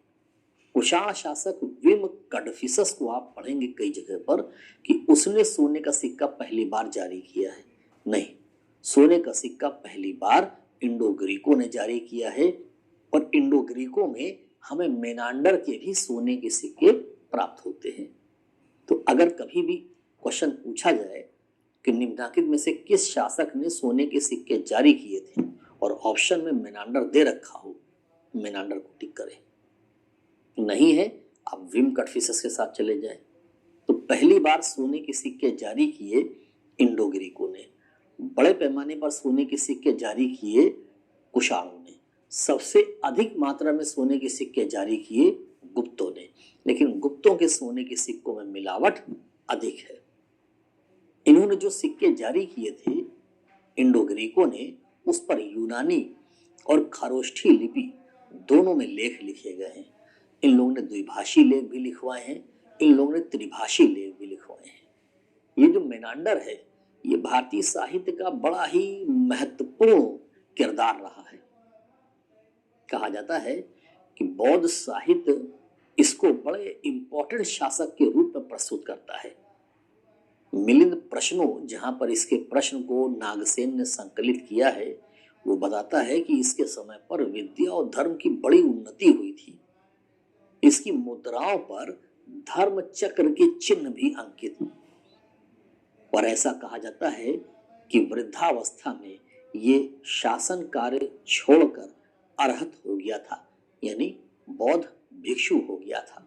कुषाण शासक विम कडफिसस को आप पढ़ेंगे कई जगह पर कि उसने सोने का सिक्का पहली बार जारी किया है। नहीं, सोने का सिक्का पहली बार इंडो ग्रीकों ने जारी किया है और इंडो ग्रीकों में हमें मेनांडर के भी सोने के सिक्के प्राप्त होते हैं। तो अगर कभी भी क्वेश्चन पूछा जाए कि निम्नलिखित में से किस शासक ने सोने के सिक्के जारी किए थे और ऑप्शन में मेनांडर दे रखा हो, मेनांडर को टिक करें। नहीं है, आप विम कडफिसस के साथ चले जाएं। तो पहली बार सोने के सिक्के जारी किए इंडो ग्रीकों ने, बड़े पैमाने पर सोने के सिक्के जारी किए कुषाणों ने, सबसे अधिक मात्रा में सोने के सिक्के जारी किए गुप्तों ने। लेकिन गुप्तों के सोने के सिक्कों में मिलावट अधिक है। इन्होंने जो सिक्के जारी किए थे इंडो ग्रीकों ने, उस पर यूनानी और खरोष्ठी लिपि दोनों में लेख लिखे गए हैं। इन लोगों ने द्विभाषी लेख भी लिखवाए हैं, इन लोगों ने त्रिभाषी लेख भी लिखवाए हैं। ये जो मेनांडर है, ये भारतीय साहित्य का बड़ा ही महत्वपूर्ण किरदार रहा है। कहा जाता है कि बौद्ध साहित्य इसको बड़े इंपॉर्टेंट शासक के रूप में प्रस्तुत करता है। मिलिंद प्रश्नों, जहां पर इसके प्रश्न को नागसेन ने संकलित किया है, वो बताता है कि इसके समय पर विद्या और धर्म की बड़ी उन्नति हुई थी। इसकी मुद्राओं पर धर्म चक्र के चिन्ह भी अंकित हैं और ऐसा कहा जाता है कि वृद्धावस्था में ये शासन कार्य छोड़कर अरहत हो गया था, यानी बौद्ध भिक्षु हो गया था।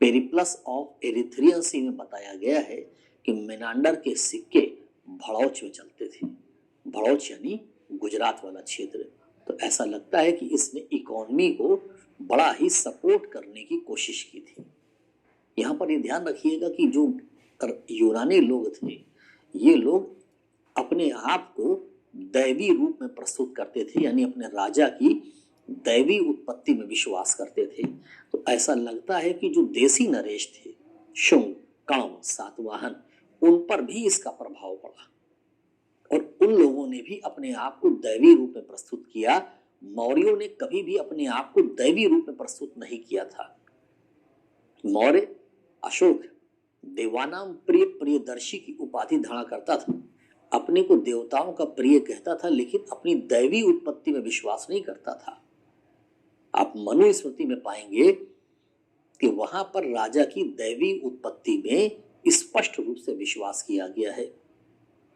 पेरिप्लस ऑफ एरिथ्रियन सी में बताया गया है कि मेनांडर के सिक्के भड़ौच में चलते थे। भड़ौच यानी गुजरात वाला क्षेत्र। तो ऐसा लगता है कि इसने इकोनॉमी को बड़ा ही सपोर्ट करने की कोशिश की थी। यहाँ पर ये ध्यान रखिएगा कि जो यूनानी लोग थे, ये लोग अपने आप को दैवी रूप में प्रस्तुत करते थे, यानी अपने राजा की दैवी उत्पत्ति में विश्वास करते थे। तो ऐसा लगता है कि जो देसी नरेश थे, शुंग, कण्व, सातवाहन, उन पर भी इसका प्रभाव पड़ा और उन लोगों ने भी अपने आप को दैवी रूप में प्रस्तुत किया। मौर्यों ने कभी भी अपने आप को दैवी रूप में प्रस्तुत नहीं किया था। मौर्य अशोक देवानाम प्रिय प्रियदर्शी की उपाधि धारण करता था, अपने को देवताओं का प्रिय कहता था, लेकिन अपनी दैवी उत्पत्ति में विश्वास नहीं करता था। आप मनुस्मृति में पाएंगे कि वहां पर राजा की दैवी उत्पत्ति में स्पष्ट रूप से विश्वास किया गया है।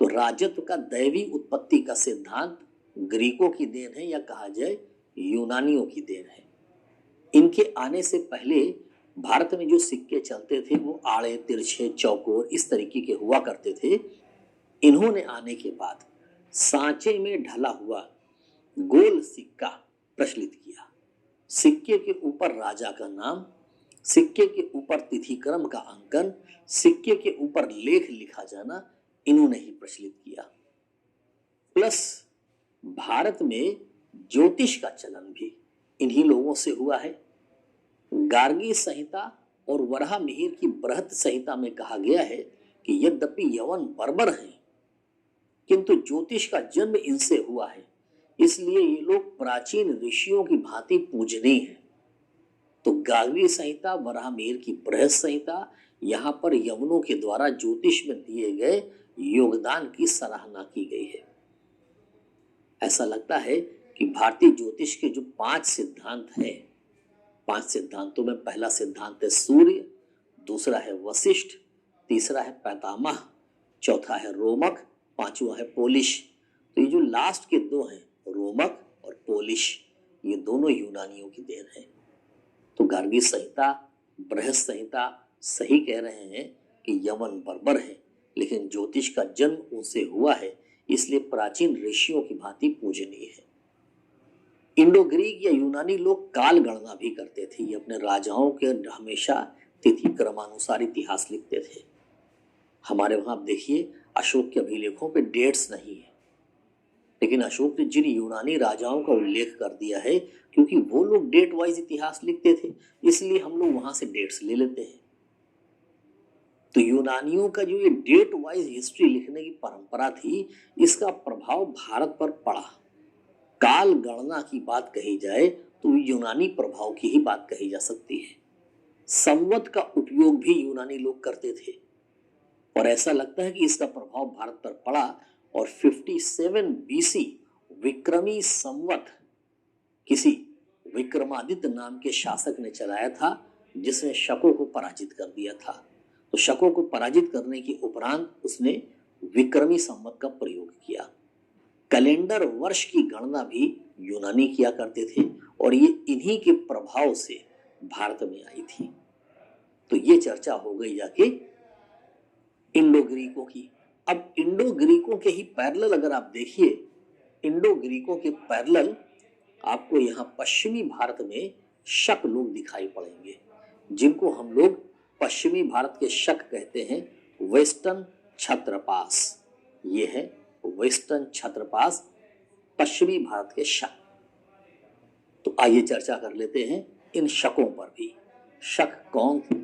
तो राजत्व का दैवी उत्पत्ति का सिद्धांत ग्रीकों की देन है या कहा जाए यूनानियों की देन है। इनके आने से पहले भारत में जो सिक्के चलते थे वो आड़े, तिरछे, चौकोर इस तरीके के हुआ करते थे। इन्होंने आने के बाद सांचे में ढला हुआ गोल सिक्का प्रचलित किया। सिक्के के ऊपर राजा का नाम, सिक्के के ऊपर तिथि क्रम का अंकन, सिक्के के ऊपर लेख लिखा जाना इन्होंने ही प्रचलित किया। प्लस भारत में ज्योतिष का चलन भी इन्हीं लोगों से हुआ है। गार्गी संहिता और वराह मिहिर की बृहत संहिता में कहा गया है कि यद्यपि यवन बर्बर हैं, किंतु ज्योतिष का जन्म इनसे हुआ है, इसलिए ये लोग प्राचीन ऋषियों की भांति पूजनीय हैं। तो गार्गी संहिता, वराह मिहिर की बृहत संहिता, यहाँ पर यवनों के द्वारा ज्योतिष में दिए गए योगदान की सराहना की गई है। ऐसा लगता है कि भारतीय ज्योतिष के जो 5 सिद्धांत हैं, 5 सिद्धांतों में पहला सिद्धांत है सूर्य, दूसरा है वशिष्ठ, तीसरा है पैतामह, चौथा है रोमक, पांचवा है पोलिश। तो ये जो लास्ट के 2 हैं, रोमक और पोलिश, ये दोनों यूनानियों की देन है। तो गार्गी संहिता, बृहत संहिता सही कह रहे हैं कि यवन बर्बर है, लेकिन ज्योतिष का जन्म उनसे हुआ है, इसलिए प्राचीन ऋषियों की भांति पूजनीय है। इंडो ग्रीक या यूनानी लोग काल गणना भी करते थे। ये अपने राजाओं के हमेशा तिथि क्रमानुसार इतिहास लिखते थे। हमारे वहां आप देखिए अशोक के अभिलेखों पे डेट्स नहीं है, लेकिन अशोक ने जिन यूनानी राजाओं का उल्लेख कर दिया है, क्योंकि वो लोग डेट वाइज इतिहास लिखते थे, इसलिए हम लोग वहां से डेट्स ले लेते हैं। तो यूनानियों का जो ये डेट वाइज हिस्ट्री लिखने की परंपरा थी, इसका प्रभाव भारत पर पड़ा। काल गणना की बात कही जाए तो यूनानी प्रभाव की ही बात कही जा सकती है। संवत का उपयोग भी यूनानी लोग करते थे और ऐसा लगता है कि इसका प्रभाव भारत पर पड़ा और 57 बीसी विक्रमी संवत किसी विक्रमादित्य नाम के शासक ने चलाया था, जिसने शकों को पराजित कर दिया था। तो शकों को पराजित करने के उपरांत उसने विक्रमी संवत का प्रयोग किया। कैलेंडर वर्ष की गणना भी यूनानी किया करते थे और ये इन्हीं के प्रभाव से भारत में आई थी। तो ये चर्चा हो गई जाके इंडो ग्रीकों की। अब इंडो ग्रीकों के ही पैरेलल अगर आप देखिए, इंडो ग्रीकों के पैरेलल आपको यहाँ पश्चिमी भारत में शक लोग दिखाई पड़ेंगे, जिनको हम लोग पश्चिमी भारत के शक कहते हैं, वेस्टर्न क्षत्रपास। ये है वेस्टर्न क्षत्रपास, पश्चिमी भारत के शक। तो आइए चर्चा कर लेते हैं इन शकों पर भी। शक कौन थे,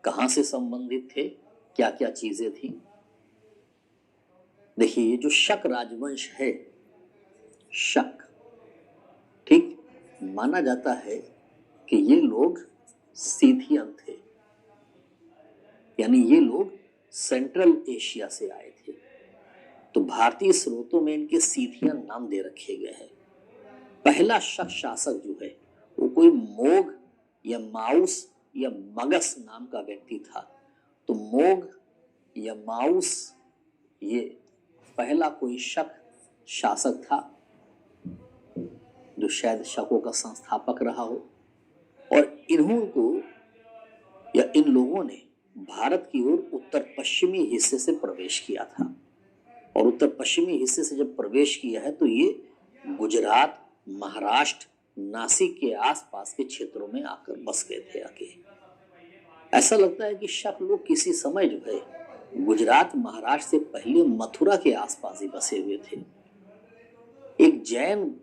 कहां से संबंधित थे, क्या क्या चीजें थी। देखिए ये जो शक राजवंश है, शक, ठीक, माना जाता है कि ये लोग सीथियन थे, यानी ये लोग सेंट्रल एशिया से आए थे। तो भारतीय स्रोतों में इनके सीथियन नाम दे रखे गए हैं। पहला शक शासक जो है वो कोई मोग या माउस या मगस नाम का व्यक्ति था। तो मोग या माउस ये पहला कोई शक शासक था, जो शायद शकों का संस्थापक रहा हो। और इन्हों को या इन लोगों ने भारत की ओर उत्तर पश्चिमी हिस्से से प्रवेश किया था। और उत्तर पश्चिमी हिस्से से जब प्रवेश किया है तो ये गुजरात, महाराष्ट्र, नासिक के आसपास के क्षेत्रों में आकर बस गए थे आके। ऐसा लगता है कि शक लोग किसी समय जो है गुजरात, महाराष्ट्र से पहले मथुरा के आसपास ही बसे हुए थे। एक जैन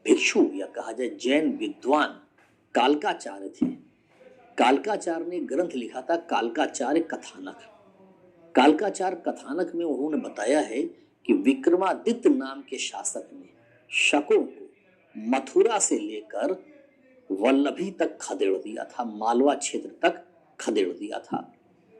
भिक्षु या कहा जाए जैन विद्वान कालकाचार्य थे। कालकाचार्य ने ग्रंथ लिखा था कालकाचार्य कथानक। कालकाचार्य कथानक में उन्होंने बताया है कि विक्रमादित्य नाम के शासक ने शकों को मथुरा से लेकर वल्लभी तक खदेड़ दिया था, मालवा क्षेत्र तक खदेड़ दिया था।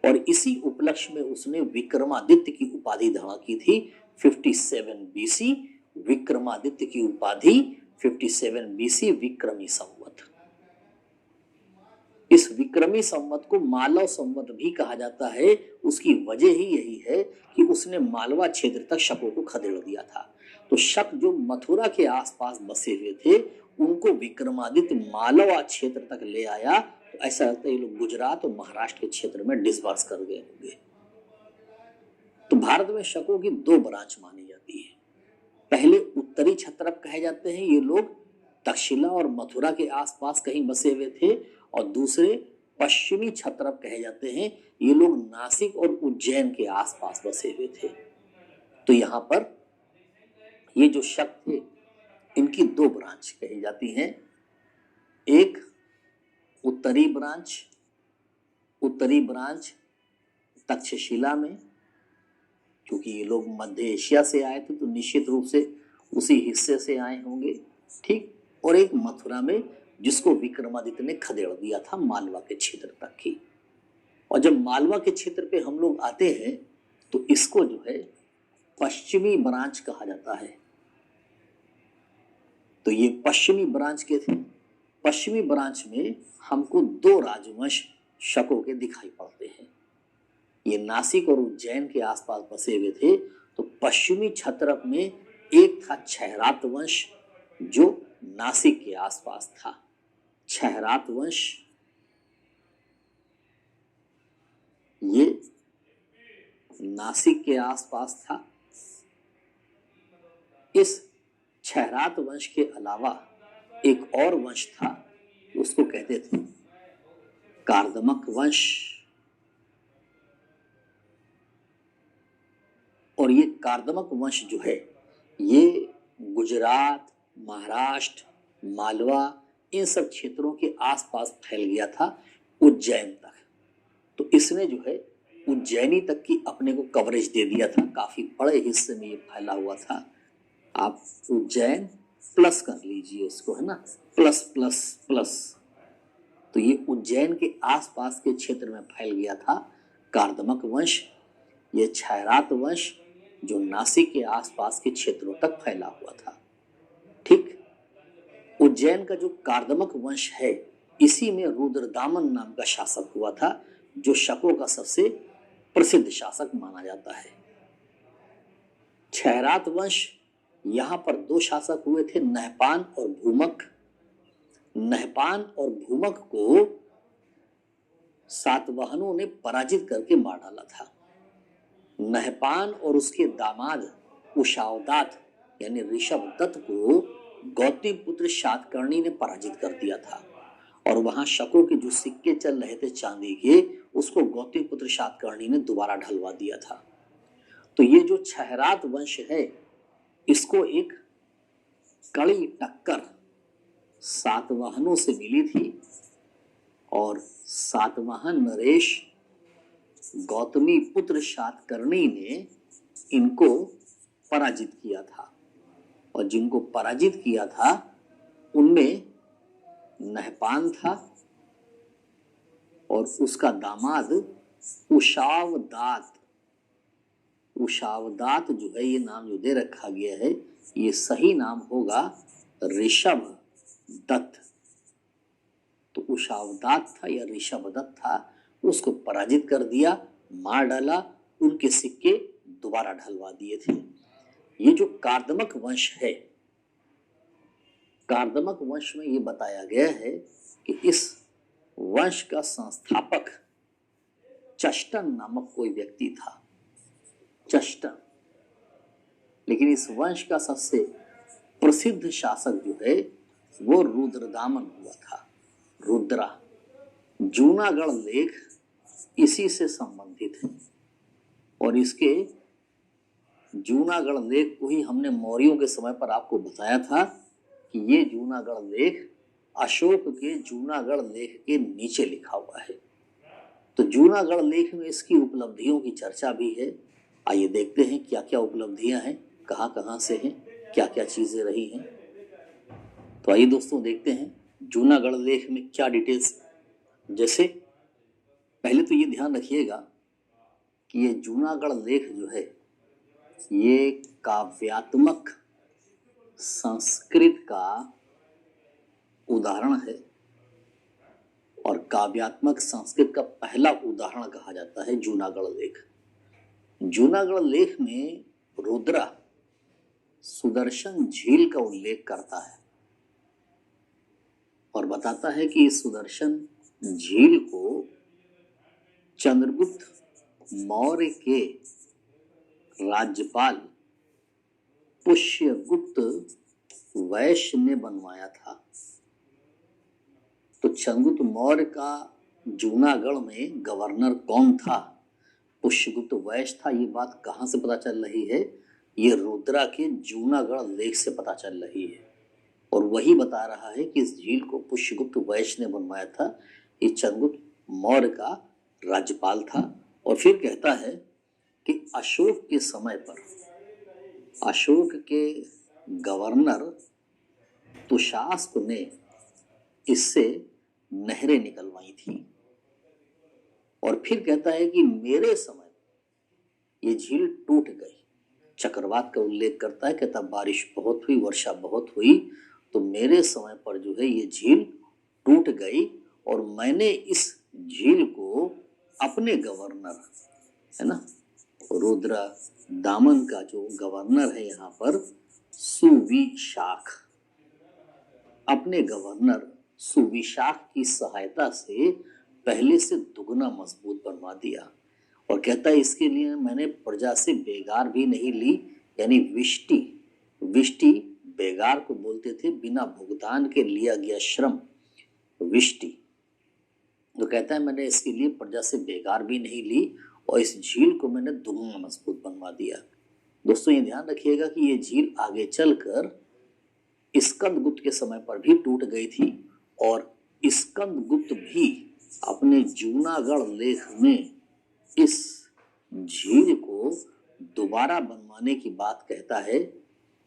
और इसी उपलक्ष्य में उसने विक्रमादित्य की उपाधि धारण की थी। 57 बीसी विक्रमादित्य की उपाधि, 57 बीसी विक्रमी संवत। इस विक्रमी संवत को मालव संवत भी कहा जाता है। उसकी वजह ही यही है कि उसने मालवा क्षेत्र तक शकों को खदेड़ दिया था। तो शक जो मथुरा के आसपास बसे हुए थे, उनको विक्रमादित्य मालवा क्षेत्र तक ले आया। तो ऐसा लगता है ये लोग गुजरात और महाराष्ट्र के क्षेत्र में डिस्पर्स कर गए होंगे। तो भारत में शकों की दो ब्रांच मानी जाती है। पहले उत्तरी क्षत्रप कहे जाते हैं, ये लोग तक्षशिला और मथुरा के आसपास कहीं बसे हुए थे। और दूसरे पश्चिमी क्षत्रप कहे जाते हैं, ये लोग नासिक और उज्जैन के आसपास बसे हुए थे। तो यहाँ पर ये जो शक थे, इनकी दो ब्रांच कही जाती हैं। एक उत्तरी ब्रांच तक्षशिला में, क्योंकि ये लोग मध्य एशिया से आए थे तो निश्चित रूप से उसी हिस्से से आए होंगे, ठीक। और एक मथुरा में, जिसको विक्रमादित्य ने खदेड़ दिया था मालवा के क्षेत्र तक की। और जब मालवा के क्षेत्र पे हम लोग आते हैं तो इसको जो है पश्चिमी ब्रांच कहा जाता है। तो ये पश्चिमी ब्रांच के थे। पश्चिमी ब्रांच में हमको दो राजवंश शकों के दिखाई पड़ते हैं। ये नासिक और उज्जैन के आसपास बसे हुए थे। तो पश्चिमी क्षत्रप में एक था क्षहरात वंश, जो नासिक के आसपास था। क्षहरात वंश ये नासिक के आसपास था। इस क्षयरात वंश के अलावा एक और वंश था, उसको कहते थे कार्दमक वंश। और ये कार्दमक वंश जो है ये गुजरात, महाराष्ट्र, मालवा इन सब क्षेत्रों के आसपास फैल गया था, उज्जैन तक। तो इसने जो है उज्जैनी तक की अपने को कवरेज दे दिया था, काफी बड़े हिस्से में ये फैला हुआ था। आप उज्जैन प्लस कर लीजिए उसको, है ना, प्लस प्लस प्लस। तो ये उज्जैन के आसपास के क्षेत्र में फैल गया था कार्दमक वंश। ये क्षयरात वंश जो नासिक के आसपास के क्षेत्रों तक फैला हुआ था। ठीक, उज्जैन का जो कार्दमक वंश है इसी में रुद्रदामन नाम का शासक हुआ था, जो शकों का सबसे प्रसिद्ध शासक माना जाता है। क्षयरात वंश, यहां पर दो शासक हुए थे, नहपान और भूमक। नहपान और भूमक को सातवाहनों ने पराजित करके मार डाला था। नहपान और उसके दामाद उशावदात यानी ऋषभदत्त को गौतमीपुत्र शातकर्णी ने पराजित कर दिया था। और वहां शकों के जो सिक्के चल रहे थे चांदी के, उसको गौतमीपुत्र शातकर्णी ने दोबारा ढलवा दिया था। तो ये जो क्षयरात वंश है इसको एक कड़ी टक्कर सातवाहनों से मिली थी और सातवाहन नरेश गौतमी पुत्र शातकर्णी ने इनको पराजित किया था। और जिनको पराजित किया था उनमें नहपान था और उसका दामाद उशावदात। उशावदात जो है, ये नाम जो दे रखा गया है, ये सही नाम होगा ऋषभदत्त। तो उशावदात था या ऋषभदत्त था, उसको पराजित कर दिया, मार डाला, उनके सिक्के दोबारा ढलवा दिए थे। ये जो कार्दमक वंश है, कार्दमक वंश में ये बताया गया है कि इस वंश का संस्थापक चष्टन नामक कोई व्यक्ति था, चष्टन। लेकिन इस वंश का सबसे प्रसिद्ध शासक जो है वो रुद्रदामन हुआ था, रुद्रा। जूनागढ़ लेख इसी से संबंधित है और इसके जूनागढ़ लेख को ही हमने मौर्यों के समय पर आपको बताया था कि ये जूनागढ़ लेख अशोक के जूनागढ़ लेख के नीचे लिखा हुआ है। तो जूनागढ़ लेख में इसकी उपलब्धियों की चर्चा भी है। आइए देखते हैं क्या क्या उपलब्धियां हैं, कहाँ कहाँ से हैं, क्या क्या चीजें रही हैं। तो आइए दोस्तों देखते हैं जूनागढ़ लेख में क्या डिटेल्स। जैसे पहले तो ये ध्यान रखिएगा कि ये जूनागढ़ लेख जो है ये काव्यात्मक संस्कृत का उदाहरण है और काव्यात्मक संस्कृत का पहला उदाहरण कहा जाता है जूनागढ़ लेख। जूनागढ़ लेख में रुद्रा सुदर्शन झील का उल्लेख करता है और बताता है कि इस सुदर्शन झील को चंद्रगुप्त मौर्य के राज्यपाल पुष्यगुप्त वैश्य ने बनवाया था। तो चंद्रगुप्त मौर्य का जूनागढ़ में गवर्नर कौन था? पुष्यगुप्त वैश्य था। ये बात कहाँ से पता चल रही है? ये रुद्रा के जूनागढ़ लेख से पता चल रही है और वही बता रहा है कि इस झील को पुष्यगुप्त वैश्य ने बनवाया था। ये चंद्रगुप्त मौर्य का राज्यपाल था। और फिर कहता है कि अशोक के समय पर अशोक के गवर्नर तुशास्क ने इससे नहरें निकलवाई थी। और फिर कहता है कि मेरे समय ये झील टूट गई। चक्रवात का उल्लेख करता है, कहता बारिश बहुत हुई, वर्षा बहुत हुई, तो मेरे समय पर जो है ये झील टूट गई और मैंने इस झील को अपने गवर्नर, है ना, रुद्र दामन का जो गवर्नर है यहाँ पर सुविशाख, अपने गवर्नर सुविशाख की सहायता से पहले से दुगना मजबूत बनवा दिया। और कहता है इसके लिए मैंने प्रजा से बेगार भी नहीं ली, यानी विष्टि, विष्टि बेगार को बोलते थे, बिना भुगतान के लिया गया श्रम विष्टि। तो कहता है मैंने इसके लिए प्रजा से बेगार भी नहीं ली और इस झील को मैंने दुगना मजबूत बनवा दिया। दोस्तों ये ध्यान रखिएगा कि ये झील आगे चलकर स्कंदगुप्त के समय पर भी टूट गई थी और स्कंदगुप्त भी अपने जूनागढ़ लेख में इस झील को दोबारा बनवाने की बात कहता है।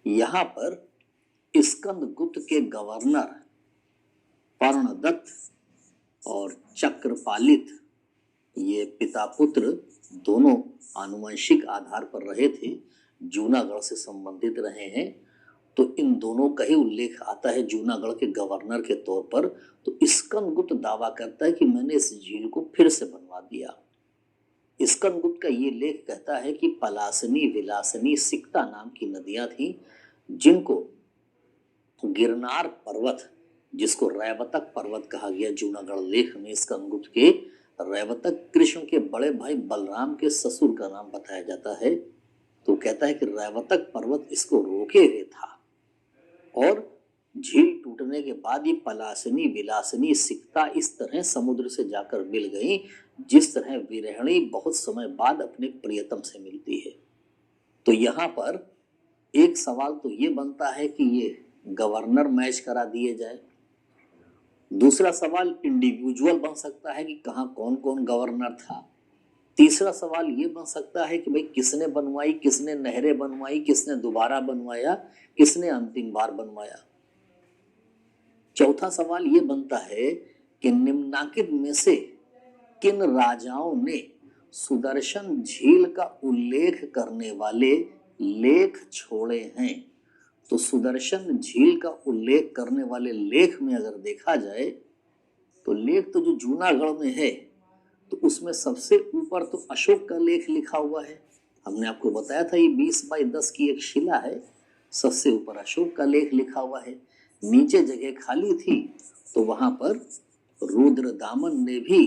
यहाँ पर स्कंदगुप्त के गवर्नर पर्णदत्त और चक्रपालित, ये पिता पुत्र दोनों आनुवंशिक आधार पर रहे थे, जूनागढ़ से संबंधित रहे हैं। तो इन दोनों का ही उल्लेख आता है जूनागढ़ के गवर्नर के तौर पर। तो स्कंदगुप्त दावा करता है कि मैंने इस झील को फिर से बनवा दिया। स्कंदगुप्त का ये लेख कहता है कि पलासनी, विलासनी, सिकता नाम की नदियां थीं, जिनको गिरनार पर्वत, जिसको रैवतक पर्वत कहा गया जूनागढ़ लेख में स्कंदगुप्त के, रैवतक कृष्ण के बड़े भाई बलराम के ससुर का नाम बताया जाता है। तो कहता है कि रैवतक पर्वत इसको रोके हुए था और झील टूटने के बाद ये पलासनी, विलासनी, सिकता इस तरह समुद्र से जाकर मिल गई जिस तरह विरहणी बहुत समय बाद अपने प्रियतम से मिलती है। तो यहाँ पर एक सवाल तो ये बनता है कि ये गवर्नर मैच करा दिए जाए। दूसरा सवाल इंडिविजुअल बन सकता है कि कहाँ कौन कौन गवर्नर था। तीसरा सवाल ये बन सकता है कि भाई किसने बनवाई, किसने नहरें बनवाई, किसने दोबारा बनवाया, किसने अंतिम बार बनवाया। चौथा सवाल ये बनता है कि निम्नांकित में से किन राजाओं ने सुदर्शन झील का उल्लेख करने वाले लेख छोड़े हैं। तो सुदर्शन झील का उल्लेख करने वाले लेख में अगर देखा जाए तो लेख तो जो जूनागढ़ में है तो उसमें सबसे ऊपर तो अशोक का लेख लिखा हुआ है। हमने आपको बताया था ये 20x10 की एक शिला है, सबसे ऊपर अशोक का लेख लिखा हुआ है। नीचे जगह खाली थी तो वहां पर रुद्रदामन ने भी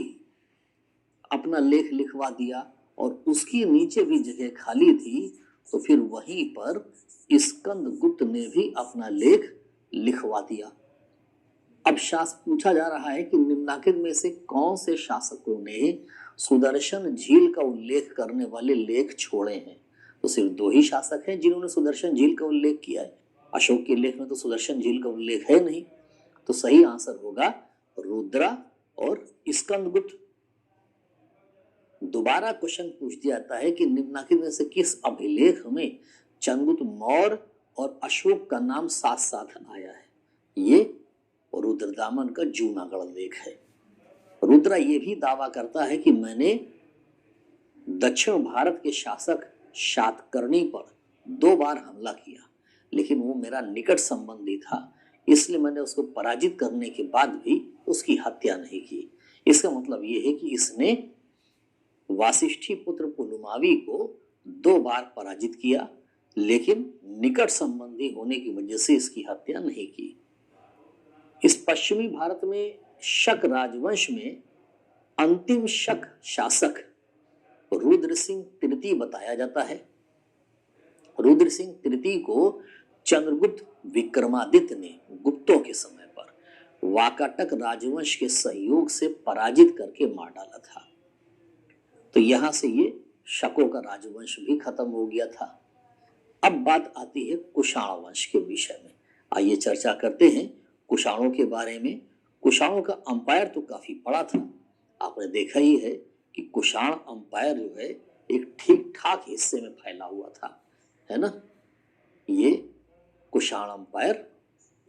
अपना लेख लिखवा दिया और उसकी नीचे भी जगह खाली थी तो फिर वहीं पर स्कंदगुप्त ने भी अपना लेख लिखवा दिया। अब शास्त्र पूछा जा रहा है कि निम्नांकित में से कौन से शासकों ने सुदर्शन झील का उल्लेख करने वाले लेख छोड़े हैं। तो सिर्फ दो ही शासक हैं जिन्होंने सुदर्शन झील का उल्लेख किया है। अशोक के लेख में तो सुदर्शन झील का उल्लेख है नहीं। तो सही आंसर होगा रुद्रा और स्कंदगुप्त। दोबारा क्वेश्चन पूछ दिया जाता है कि निम्नांकित में से किस अभिलेख में चंद्रगुप्त मौर्य और अशोक का नाम साथ साथ आया है। ये रुद्रदामन का जूनागढ़ लेख है। रुद्रा ये भी दावा करता है कि मैंने दक्षिण भारत के शासक शातकर्णी पर 2 बार हमला किया, लेकिन वो मेरा निकट संबंधी था, इसलिए मैंने उसको पराजित करने के बाद भी उसकी हत्या नहीं की। इसका मतलब ये है कि इसने वासिष्ठी पुत्र पुलुमावी को 2 बार पराजित किया, लेकिन निकट संबंधी होने की वजह से इसकी हत्या नहीं की। इस पश्चिमी भारत में शक राजवंश में अंतिम शक शासक रुद्र सिंह तृतीय बताया जाता है। रुद्र सिंह तृतीय को चंद्रगुप्त विक्रमादित्य ने गुप्तों के समय पर वाकाटक राजवंश के सहयोग से पराजित करके मार डाला था। तो यहां से ये शकों का राजवंश भी खत्म हो गया था। अब बात आती है कुषाण वंश के विषय में। आइए चर्चा करते हैं कुषाणों के बारे में। कुषाणों का अंपायर तो काफी बड़ा था। आपने देखा ही है कि कुषाण अंपायर जो है एक ठीक ठाक हिस्से में फैला हुआ था, है ना। ये कुषाण अंपायर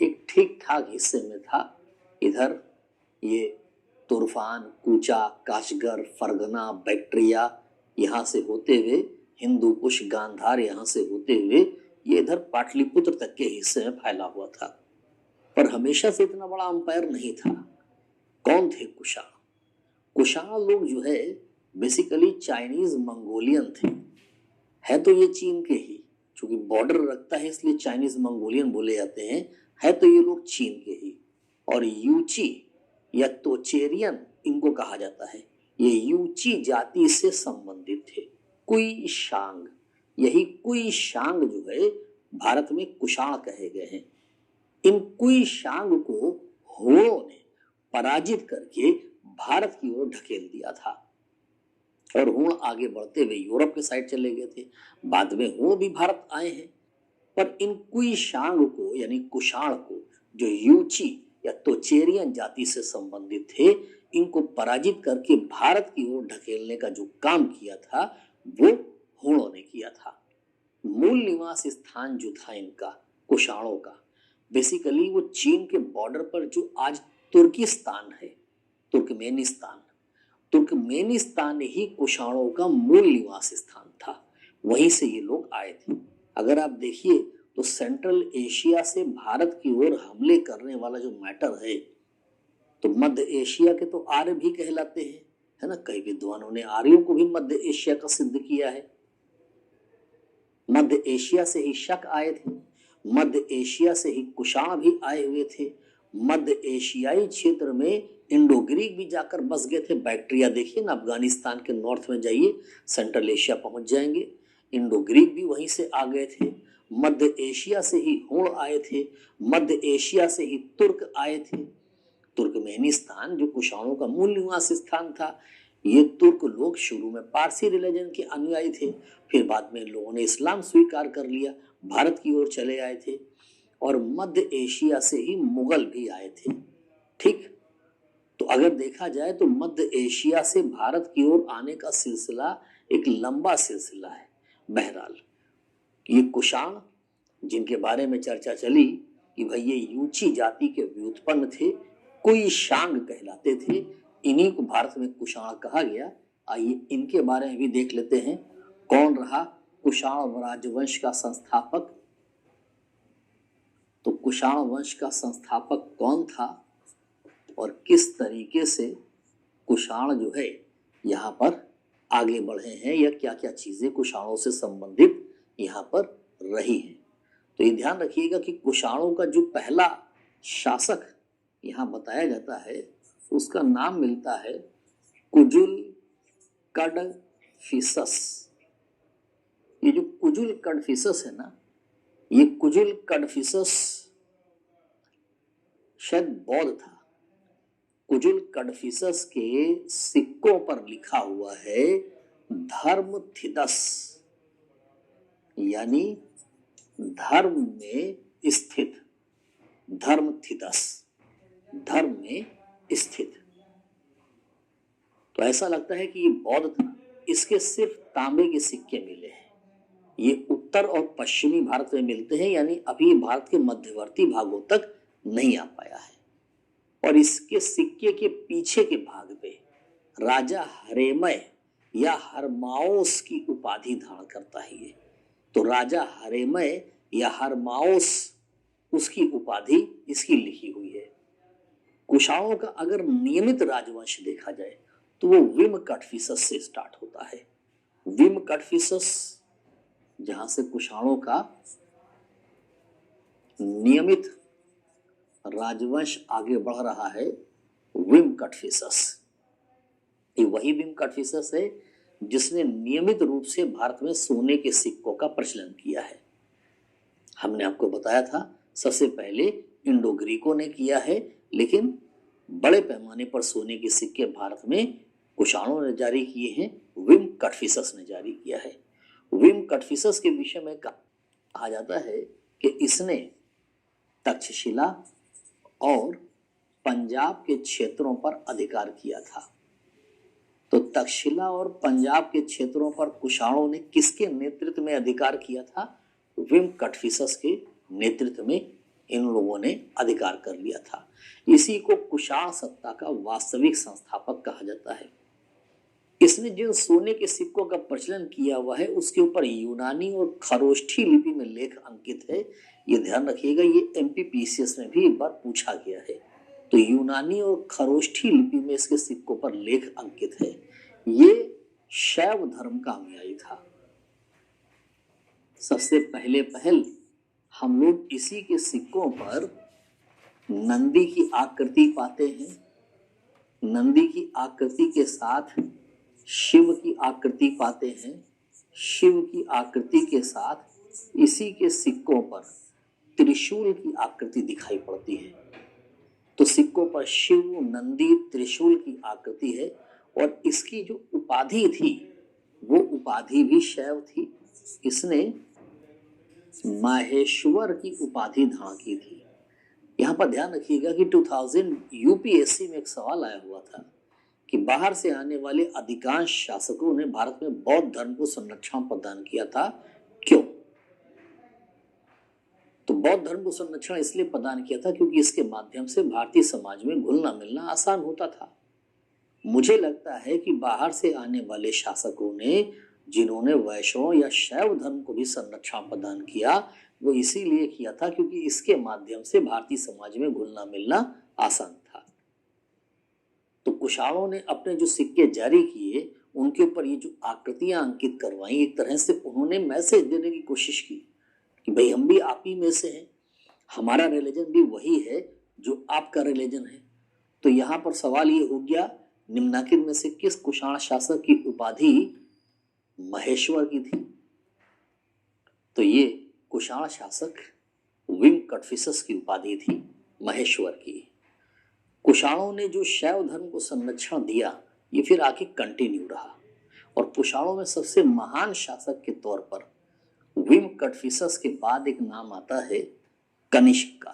एक ठीक ठाक हिस्से में था। इधर ये तुर्फान, कूचा, काशगर, फरगना, बैक्ट्रिया यहाँ से होते हुए हिंदू कुश, गांधार यहाँ से होते हुए ये इधर पाटलिपुत्र तक के हिस्से में फैला हुआ था, पर हमेशा से इतना बड़ा अंपायर नहीं था। कौन थे कुषाण? कुषाण लोग जो है बेसिकली चाइनीज मंगोलियन थे। है तो ये चीन के ही, क्योंकि बॉर्डर रखता है इसलिए चाइनीज मंगोलियन बोले जाते हैं। है तो ये लोग चीन के ही। और यूची या तोचेरियन इनको कहा जाता है। ये यूची जाति से संबंधित थे। कुई शांग, यही कुई शांग जो है भारत में कुषाण कहे गए हैं। इन कुईशांग को हुणों ने पराजित करके भारत की ओर ढकेल दिया था और हुण आगे बढ़ते हुए यूरोप के साइड चले गए थे। बाद में हुण भी भारत आए हैं, पर इन कुईशांग को यानी कुषाण को, जो यूची या तोचेरियन जाति से संबंधित थे, इनको पराजित करके भारत की ओर ढकेलने का जो काम किया था वो हुणों ने किया था। मूल निवास स्थान जो था इनका कुषाणों का, बेसिकली वो चीन के बॉर्डर पर जो आज तुर्किस्तान है, तुर्कमेनिस्तान ही कुषाणों का मूल निवास स्थान था। वहीं से ये लोग आए थे। अगर आप देखिए तो सेंट्रल एशिया से भारत की ओर हमले करने वाला जो मैटर है, तो मध्य एशिया के तो आर्य भी कहलाते हैं, है ना। कई विद्वानों ने आर्यों को भी मध्य एशिया का सिद्ध किया है। मध्य एशिया से ही शक आए थे, मध्य एशिया से ही कुषाण भी आए हुए थे। मध्य एशियाई क्षेत्र में इंडो ग्रीक भी जाकर बस गए थे। बैक्ट्रिया देखिए ना, अफगानिस्तान के नॉर्थ में जाइए, सेंट्रल एशिया पहुंच जाएंगे। इंडो ग्रीक भी वहीं से आ गए थे। मध्य एशिया से ही हुण आए थे, मध्य एशिया से ही तुर्क आए थे। तुर्कमेनिस्तान जो कुषाणों का मूल निवास स्थान था, ये तुर्क लोग शुरू में पारसी रिलीजन के अनुयायी थे, फिर बाद में लोगों ने इस्लाम स्वीकार कर लिया, भारत की ओर चले आए थे। और मध्य एशिया से ही मुगल भी आए थे। ठीक, तो अगर देखा जाए तो मध्य एशिया से भारत की ओर आने का सिलसिला एक लंबा सिलसिला है। बहरहाल ये कुषाण जिनके बारे में चर्चा चली कि भाई ये यूची जाति के व्युत्पन्न थे, कुईशांग कहलाते थे, इन्हीं को भारत में कुषाण कहा गया। आइए इनके बारे में भी देख लेते हैं। कौन रहा कुषाण राजवंश का संस्थापक? तो कुषाण वंश का संस्थापक कौन था और किस तरीके से कुषाण जो है यहाँ पर आगे बढ़े हैं, या क्या क्या चीजें कुषाणों से संबंधित यहाँ पर रही हैं। तो ये ध्यान रखिएगा कि कुषाणों का जो पहला शासक यहाँ बताया जाता है, उसका नाम मिलता है कुजुल कडफिसस। ये जो कुजुल कडफिसस है ना, ये कुजुल कडफिसस शायद बौद्ध था। कुजुल कडफिसस के सिक्कों पर लिखा हुआ है धर्मथिदस, यानी धर्म में स्थित, धर्मथिदस, धर्म में स्थित। तो ऐसा लगता है कि ये बौद्ध था। इसके सिर्फ तांबे के सिक्के मिले हैं। ये उत्तर और पश्चिमी भारत में मिलते हैं, यानी अभी भारत के मध्यवर्ती भागों तक नहीं आ पाया है। और इसके सिक्के के पीछे के भाग पे राजा हरेमय या हरमाओस की उपाधि धारण करता है ये। तो राजा हरेमय या हरमाओस, उसकी उपाधि इसकी लिखी हुई है। कुषाणों का अगर नियमित राजवंश देखा जाए तो वो विम कटफिसस से स्टार्ट होता है। विम कटफिसस, जहां से कुषाणों का नियमित राजवंश आगे बढ़ रहा है, विम कटफिसस। ये वही विम कटफिसस है जिसने नियमित रूप से भारत में सोने के सिक्कों का प्रचलन किया है। हमने आपको बताया था सबसे पहले इंडो ग्रीकों ने किया है, लेकिन बड़े पैमाने पर सोने के सिक्के भारत में कुषाणों ने जारी किए हैं, विम कटफिसस ने जारी किया है। विम कटफिसस के विषय में कहा जाता है कि इसने तक्षशिला और पंजाब के क्षेत्रों पर अधिकार किया था। तो तक्षशिला और पंजाब के क्षेत्रों पर कुषाणों ने किसके नेतृत्व में अधिकार किया था? विम कटफिसस के नेतृत्व में इन लोगों ने अधिकार कर लिया था। इसी को कुषाण सत्ता का वास्तविक संस्थापक कहा जाता है। इसने जिन सोने के सिक्कों का प्रचलन किया हुआ है उसके ऊपर यूनानी और खरोष्ठी लिपि में लेख अंकित है। ये ध्यान रखिएगा, ये एमपीपीसीएस में भी एक बार पूछा गया है। तो यूनानी और खरोष्ठी लिपि में इसके सिक्कों पर लेख अंकित है। ये शैव धर्म का अनुयायी था। सबसे पहल हम लोग इसी के सिक्कों पर नंदी की आकृति पाते हैं। नंदी की आकृति के साथ शिव की आकृति पाते हैं। शिव की आकृति के साथ इसी के सिक्कों पर त्रिशूल की आकृति दिखाई पड़ती है। तो सिक्कों पर शिव, नंदी, त्रिशूल की आकृति है और इसकी जो उपाधि थी वो उपाधि भी शैव थी। इसने माहेश्वर की उपाधि धारण की थी। यहाँ पर ध्यान रखिएगा कि 2000 यूपीएससी में एक सवाल आया हुआ था कि बाहर से आने वाले अधिकांश शासकों ने भारत में बौद्ध धर्म को संरक्षण प्रदान किया था, क्यों? तो बौद्ध धर्म को संरक्षण इसलिए प्रदान किया था क्योंकि इसके माध्यम से भारतीय समाज में घुलना मिलना आसान होता था। मुझे लगता है कि बाहर से आने वाले शासकों ने, जिन्होंने वैष्णव या शैव धर्म को भी संरक्षण प्रदान किया, वो इसीलिए किया था क्योंकि इसके माध्यम से भारतीय समाज में घुलना मिलना आसान था। तो कुशाणों ने अपने जो सिक्के जारी किए उनके ऊपर ये जो आकृतियां अंकित करवाई, एक तरह से उन्होंने मैसेज देने की कोशिश की कि भाई हम भी आप ही में से हैं, हमारा रिलीजन भी वही है जो आपका रिलीजन है। तो यहाँ पर सवाल ये हो गया, निम्नलिखित में से किस कुषाण शासक की उपाधि महेश्वर की थी? तो ये कुषाण शासक विम कटफिसस की उपाधि थी महेश्वर की। कुषाणों ने जो शैव धर्म को संरक्षण दिया ये फिर आगे कंटिन्यू रहा और कुषाणों में सबसे महान शासक के तौर पर विम कटफिसस के बाद एक नाम आता है कनिष्क का।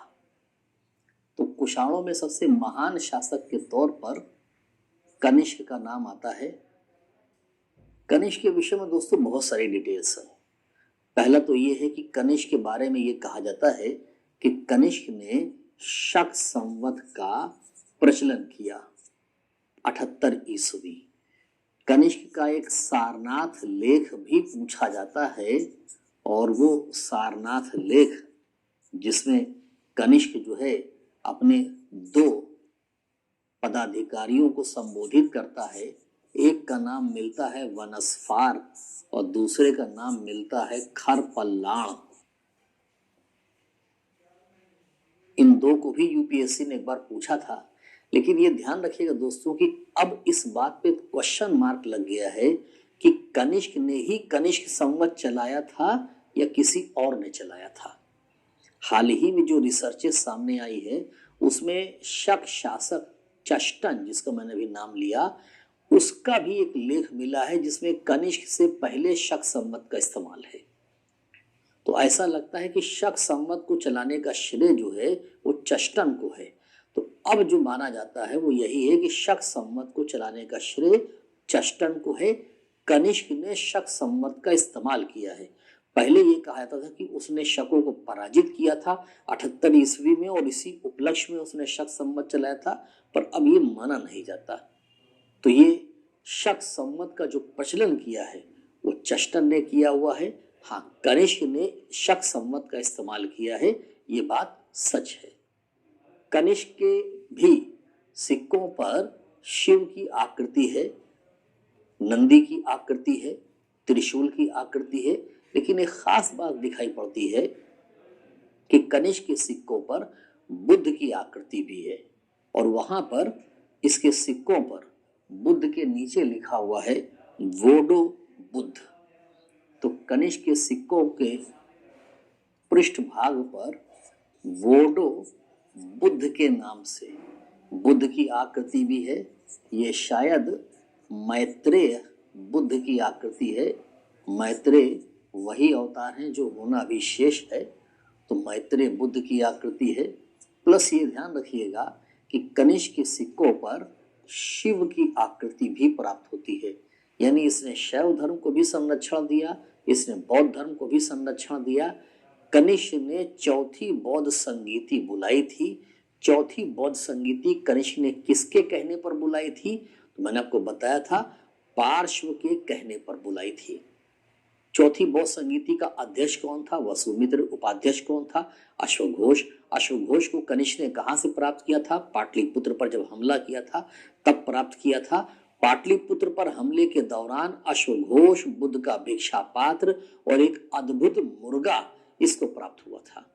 तो कुषाणों में सबसे महान शासक के तौर पर कनिष्क का नाम आता है। कनिष्क के विषय में दोस्तों बहुत सारी डिटेल्स हैं। पहला तो ये है कि कनिष्क के बारे में ये कहा जाता है कि कनिष्क ने शक संवत का प्रचलन किया 78 ईस्वी। कनिष्क का एक सारनाथ लेख भी पूछा जाता है और वो सारनाथ लेख जिसमें कनिष्क जो है अपने दो पदाधिकारियों को संबोधित करता है, एक का नाम मिलता है वनस्फार और दूसरे का नाम मिलता है खरपल्लाण। इन दो को भी यूपीएससी ने एक बार पूछा था, लेकिन ये ध्यान रखिएगा दोस्तों कि अब इस बात पे क्वेश्चन मार्क लग गया है कि कनिष्क ने ही कनिष्क संवत चलाया था या किसी और ने चलाया था। हाल ही में जो रिसर्चेस सामने आई है उसमें शक शासक चष्टन, जिसका मैंने भी नाम लिया, उसका भी एक लेख मिला है जिसमें कनिष्क से पहले शक संवत का इस्तेमाल है। तो ऐसा लगता है कि शक संवत को चलाने का श्रेय जो है वो चष्टन को है। तो अब जो माना जाता है वो यही है कि शक संवत को चलाने का श्रेय चष्टन को है। कनिष्क ने शक संवत का इस्तेमाल किया है। पहले ये कहा जाता था कि उसने शकों को पराजित किया था 78 ईस्वी में और इसी उपलक्ष्य में उसने शक संवत चलाया था, पर अब ये माना नहीं जाता। तो ये शक संवत का जो प्रचलन किया है वो चष्टन ने किया हुआ है। हाँ, कनिष्क ने शक संवत का इस्तेमाल किया है, ये बात सच है। कनिष्क के भी सिक्कों पर शिव की आकृति है, नंदी की आकृति है, त्रिशूल की आकृति है, लेकिन एक खास बात दिखाई पड़ती है कि कनिष्क के सिक्कों पर बुद्ध की आकृति भी है और वहां पर इसके सिक्कों पर बुद्ध के नीचे लिखा हुआ है वोडो बुद्ध। तो कनिष्क के सिक्कों के पृष्ठभाग पर वोडो बुद्ध के नाम से बुद्ध की आकृति भी है। ये शायद मैत्रेय बुद्ध की आकृति है। मैत्रेय वही अवतार हैं जो होना भी शेष है, तो मैत्रेय बुद्ध की आकृति है। प्लस ये ध्यान रखिएगा कि कनिष्क के सिक्कों पर शिव की आकृति भी प्राप्त होती है। यानी इसने शैव धर्म को भी संरक्षण दिया, इसने बौद्ध धर्म को भी संरक्षण दिया। कनिष्क ने चौथी बौद्ध संगीति बुलाई थी। चौथी बौद्ध संगीति कनिष्क ने किसके कहने पर बुलाई थी? तो मैंने आपको बताया था, पार्श्व के कहने पर बुलाई थी। चौथी बौद्ध संगीति का अध्यक्ष कौन था? वसुमित्र। उपाध्यक्ष कौन था? अश्वघोष। अश्वघोष को कनिष्क ने कहां से प्राप्त किया था? पाटलिपुत्र पर जब हमला किया था तब प्राप्त किया था। पाटलिपुत्र पर हमले के दौरान अश्वघोष बुद्ध का भिक्षा पात्र और एक अद्भुत मुर्गा इसको प्राप्त हुआ था।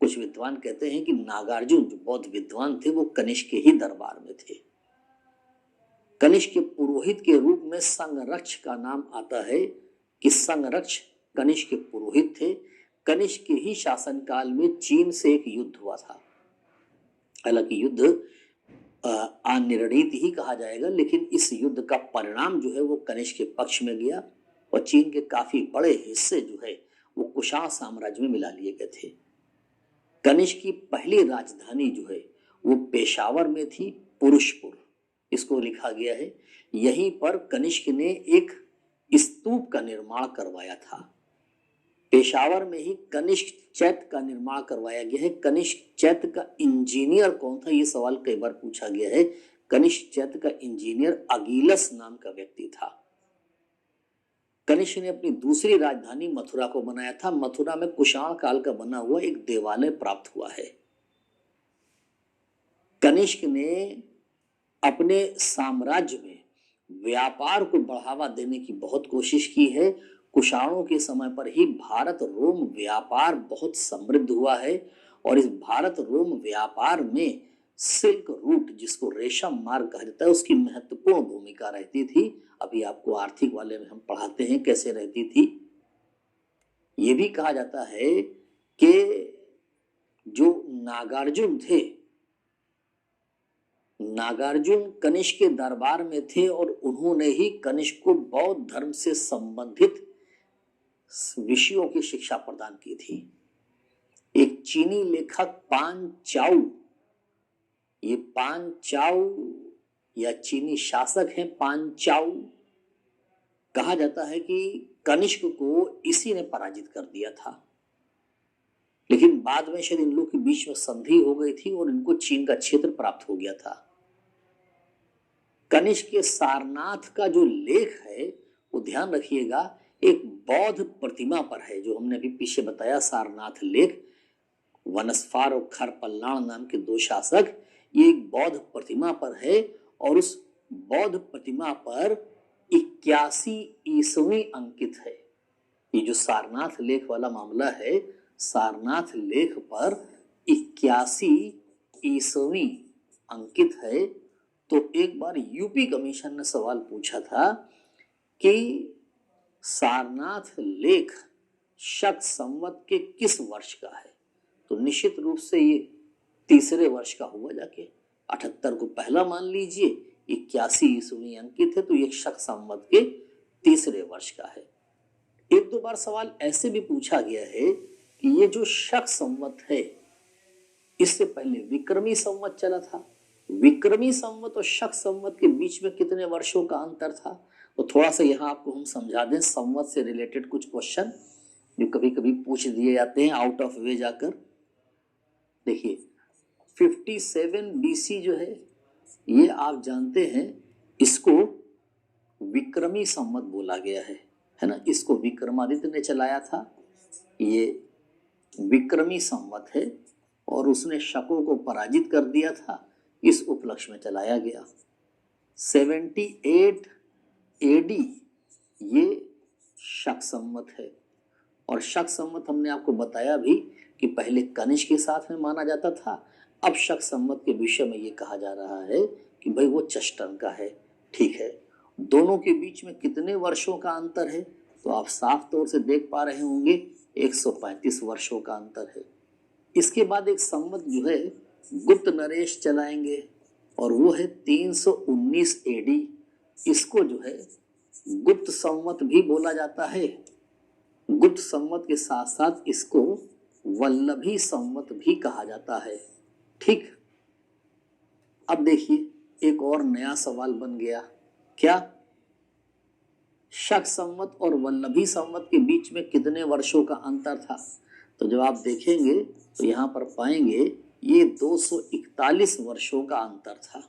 कुछ विद्वान कहते हैं कि नागार्जुन जो बौद्ध विद्वान थे वो कनिष्क के ही दरबार में थे। कनिष्क के पुरोहित के रूप में संगरक्ष का नाम आता है कि संगरक्ष कनिष्क के पुरोहित थे। कनिष्क के ही शासनकाल में चीन से एक युद्ध हुआ था। हालांकि युद्ध अनिर्णित ही कहा जाएगा, लेकिन इस युद्ध का परिणाम जो है वो कनिष्क के पक्ष में गया और चीन के काफी बड़े हिस्से जो है वो कुषाण साम्राज्य में मिला लिए गए थे। कनिष्क की पहली राजधानी जो है वो पेशावर में थी, पुरुषपुर इसको लिखा गया है। यहीं पर कनिष्क ने एक स्तूप का निर्माण करवाया था। पेशावर में ही कनिष्क चैत्य का निर्माण करवाया गया है। कनिष्क चैत्य का इंजीनियर कौन था, ये सवाल कई बार पूछा गया है। कनिष्क चैत्य का इंजीनियर अगीलस नाम का व्यक्ति था। कनिष्क ने अपनी दूसरी राजधानी मथुरा को बनाया था। मथुरा में कुषाण काल का बना हुआ एक देवालय प्राप्त हुआ है। कनिष्क ने अपने साम्राज्य में व्यापार को बढ़ावा देने की बहुत कोशिश की है। कुषाणों के समय पर ही भारत रोम व्यापार बहुत समृद्ध हुआ है और इस भारत रोम व्यापार में सिल्क रूट, जिसको रेशम मार्ग कहा जाता है, उसकी महत्वपूर्ण भूमिका रहती थी। अभी आपको आर्थिक वाले में हम पढ़ाते हैं कैसे रहती थी। ये भी कहा जाता है कि जो नागार्जुन थे, नागार्जुन कनिष्क के दरबार में थे और उन्होंने ही कनिष्क को बौद्ध धर्म से संबंधित विषयों की शिक्षा प्रदान की थी। एक चीनी लेखक पान चाउ, ये पान चाउ या चीनी शासक हैं पान चाउ, कहा जाता है कि कनिष्क को इसी ने पराजित कर दिया था। लेकिन बाद में शायद इन लोग के बीच में संधि हो गई थी और इनको चीन का क्षेत्र प्राप्त हो गया था। कनिष्क के सारनाथ का जो लेख है वो ध्यान रखिएगा, एक बौद्ध प्रतिमा पर है, जो हमने अभी पीछे बताया सारनाथ लेख। वनस्फार और खरपल्लाण नाम के दो शासक, ये एक बौद्ध प्रतिमा पर है और उस बौद्ध प्रतिमा पर 81 ईस्वी अंकित है। ये जो सारनाथ लेख वाला मामला है, सारनाथ लेख पर 81 ईस्वी अंकित है। तो एक बार यूपी कमीशन ने सवाल पूछा था कि सारनाथ लेख शक संवत के किस वर्ष का है, तो निश्चित रूप से ये तीसरे वर्ष का हुआ जाके। 78 को पहला मान लीजिए, 81 ईस्वी अंकित है, तो ये शक संवत के तीसरे वर्ष का है। एक दो बार सवाल ऐसे भी पूछा गया है कि ये जो शक संवत है, इससे पहले विक्रमी संवत चला था। विक्रमी संवत और शक संवत के बीच में कितने वर्षों का अंतर था, तो थोड़ा सा यहाँ आपको हम समझा दें। संवत से रिलेटेड कुछ क्वेश्चन जो कभी कभी पूछ दिए जाते हैं आउट ऑफ वे जाकर। देखिए 57 BC जो है, ये आप जानते हैं इसको विक्रमी संवत बोला गया है ना। इसको विक्रमादित्य ने चलाया था, ये विक्रमी संवत है और उसने शकों को पराजित कर दिया था, इस उपलक्ष्य में चलाया गया। 78 AD ये शक संवत है और शक संवत हमने आपको बताया भी कि पहले कनिष्क के साथ में माना जाता था। अब शक संवत के विषय में ये कहा जा रहा है कि भाई वो चष्टन का है। ठीक है, दोनों के बीच में कितने वर्षों का अंतर है, तो आप साफ तौर से देख पा रहे होंगे 135 वर्षों का अंतर है। इसके बाद एक संवत जो है गुप्त नरेश चलाएंगे और वो है 319 AD। इसको जो है गुप्त संवत भी बोला जाता है। गुप्त संवत के साथ साथ इसको वल्लभी संवत भी कहा जाता है। ठीक, अब देखिए एक और नया सवाल बन गया, क्या शक संवत और वल्लभी संवत के बीच में कितने वर्षों का अंतर था, तो जब आप देखेंगे तो यहाँ पर पाएंगे ये 241 वर्षों का अंतर था।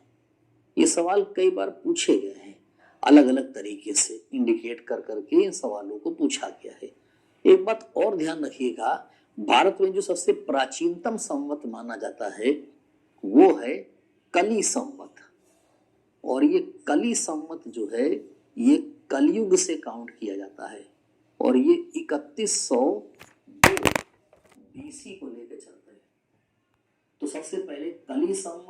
ये सवाल कई बार पूछे गए हैं, अलग अलग तरीके से इंडिकेट कर करके इन सवालों को पूछा गया है। एक बात और ध्यान रखिएगा, भारत में जो सबसे प्राचीनतम संवत माना जाता है वो है कली संवत, और ये कली संवत जो है ये कलयुग से काउंट किया जाता है और ये 3102 BC को लेकर चलता है। तो सबसे पहले कली संवत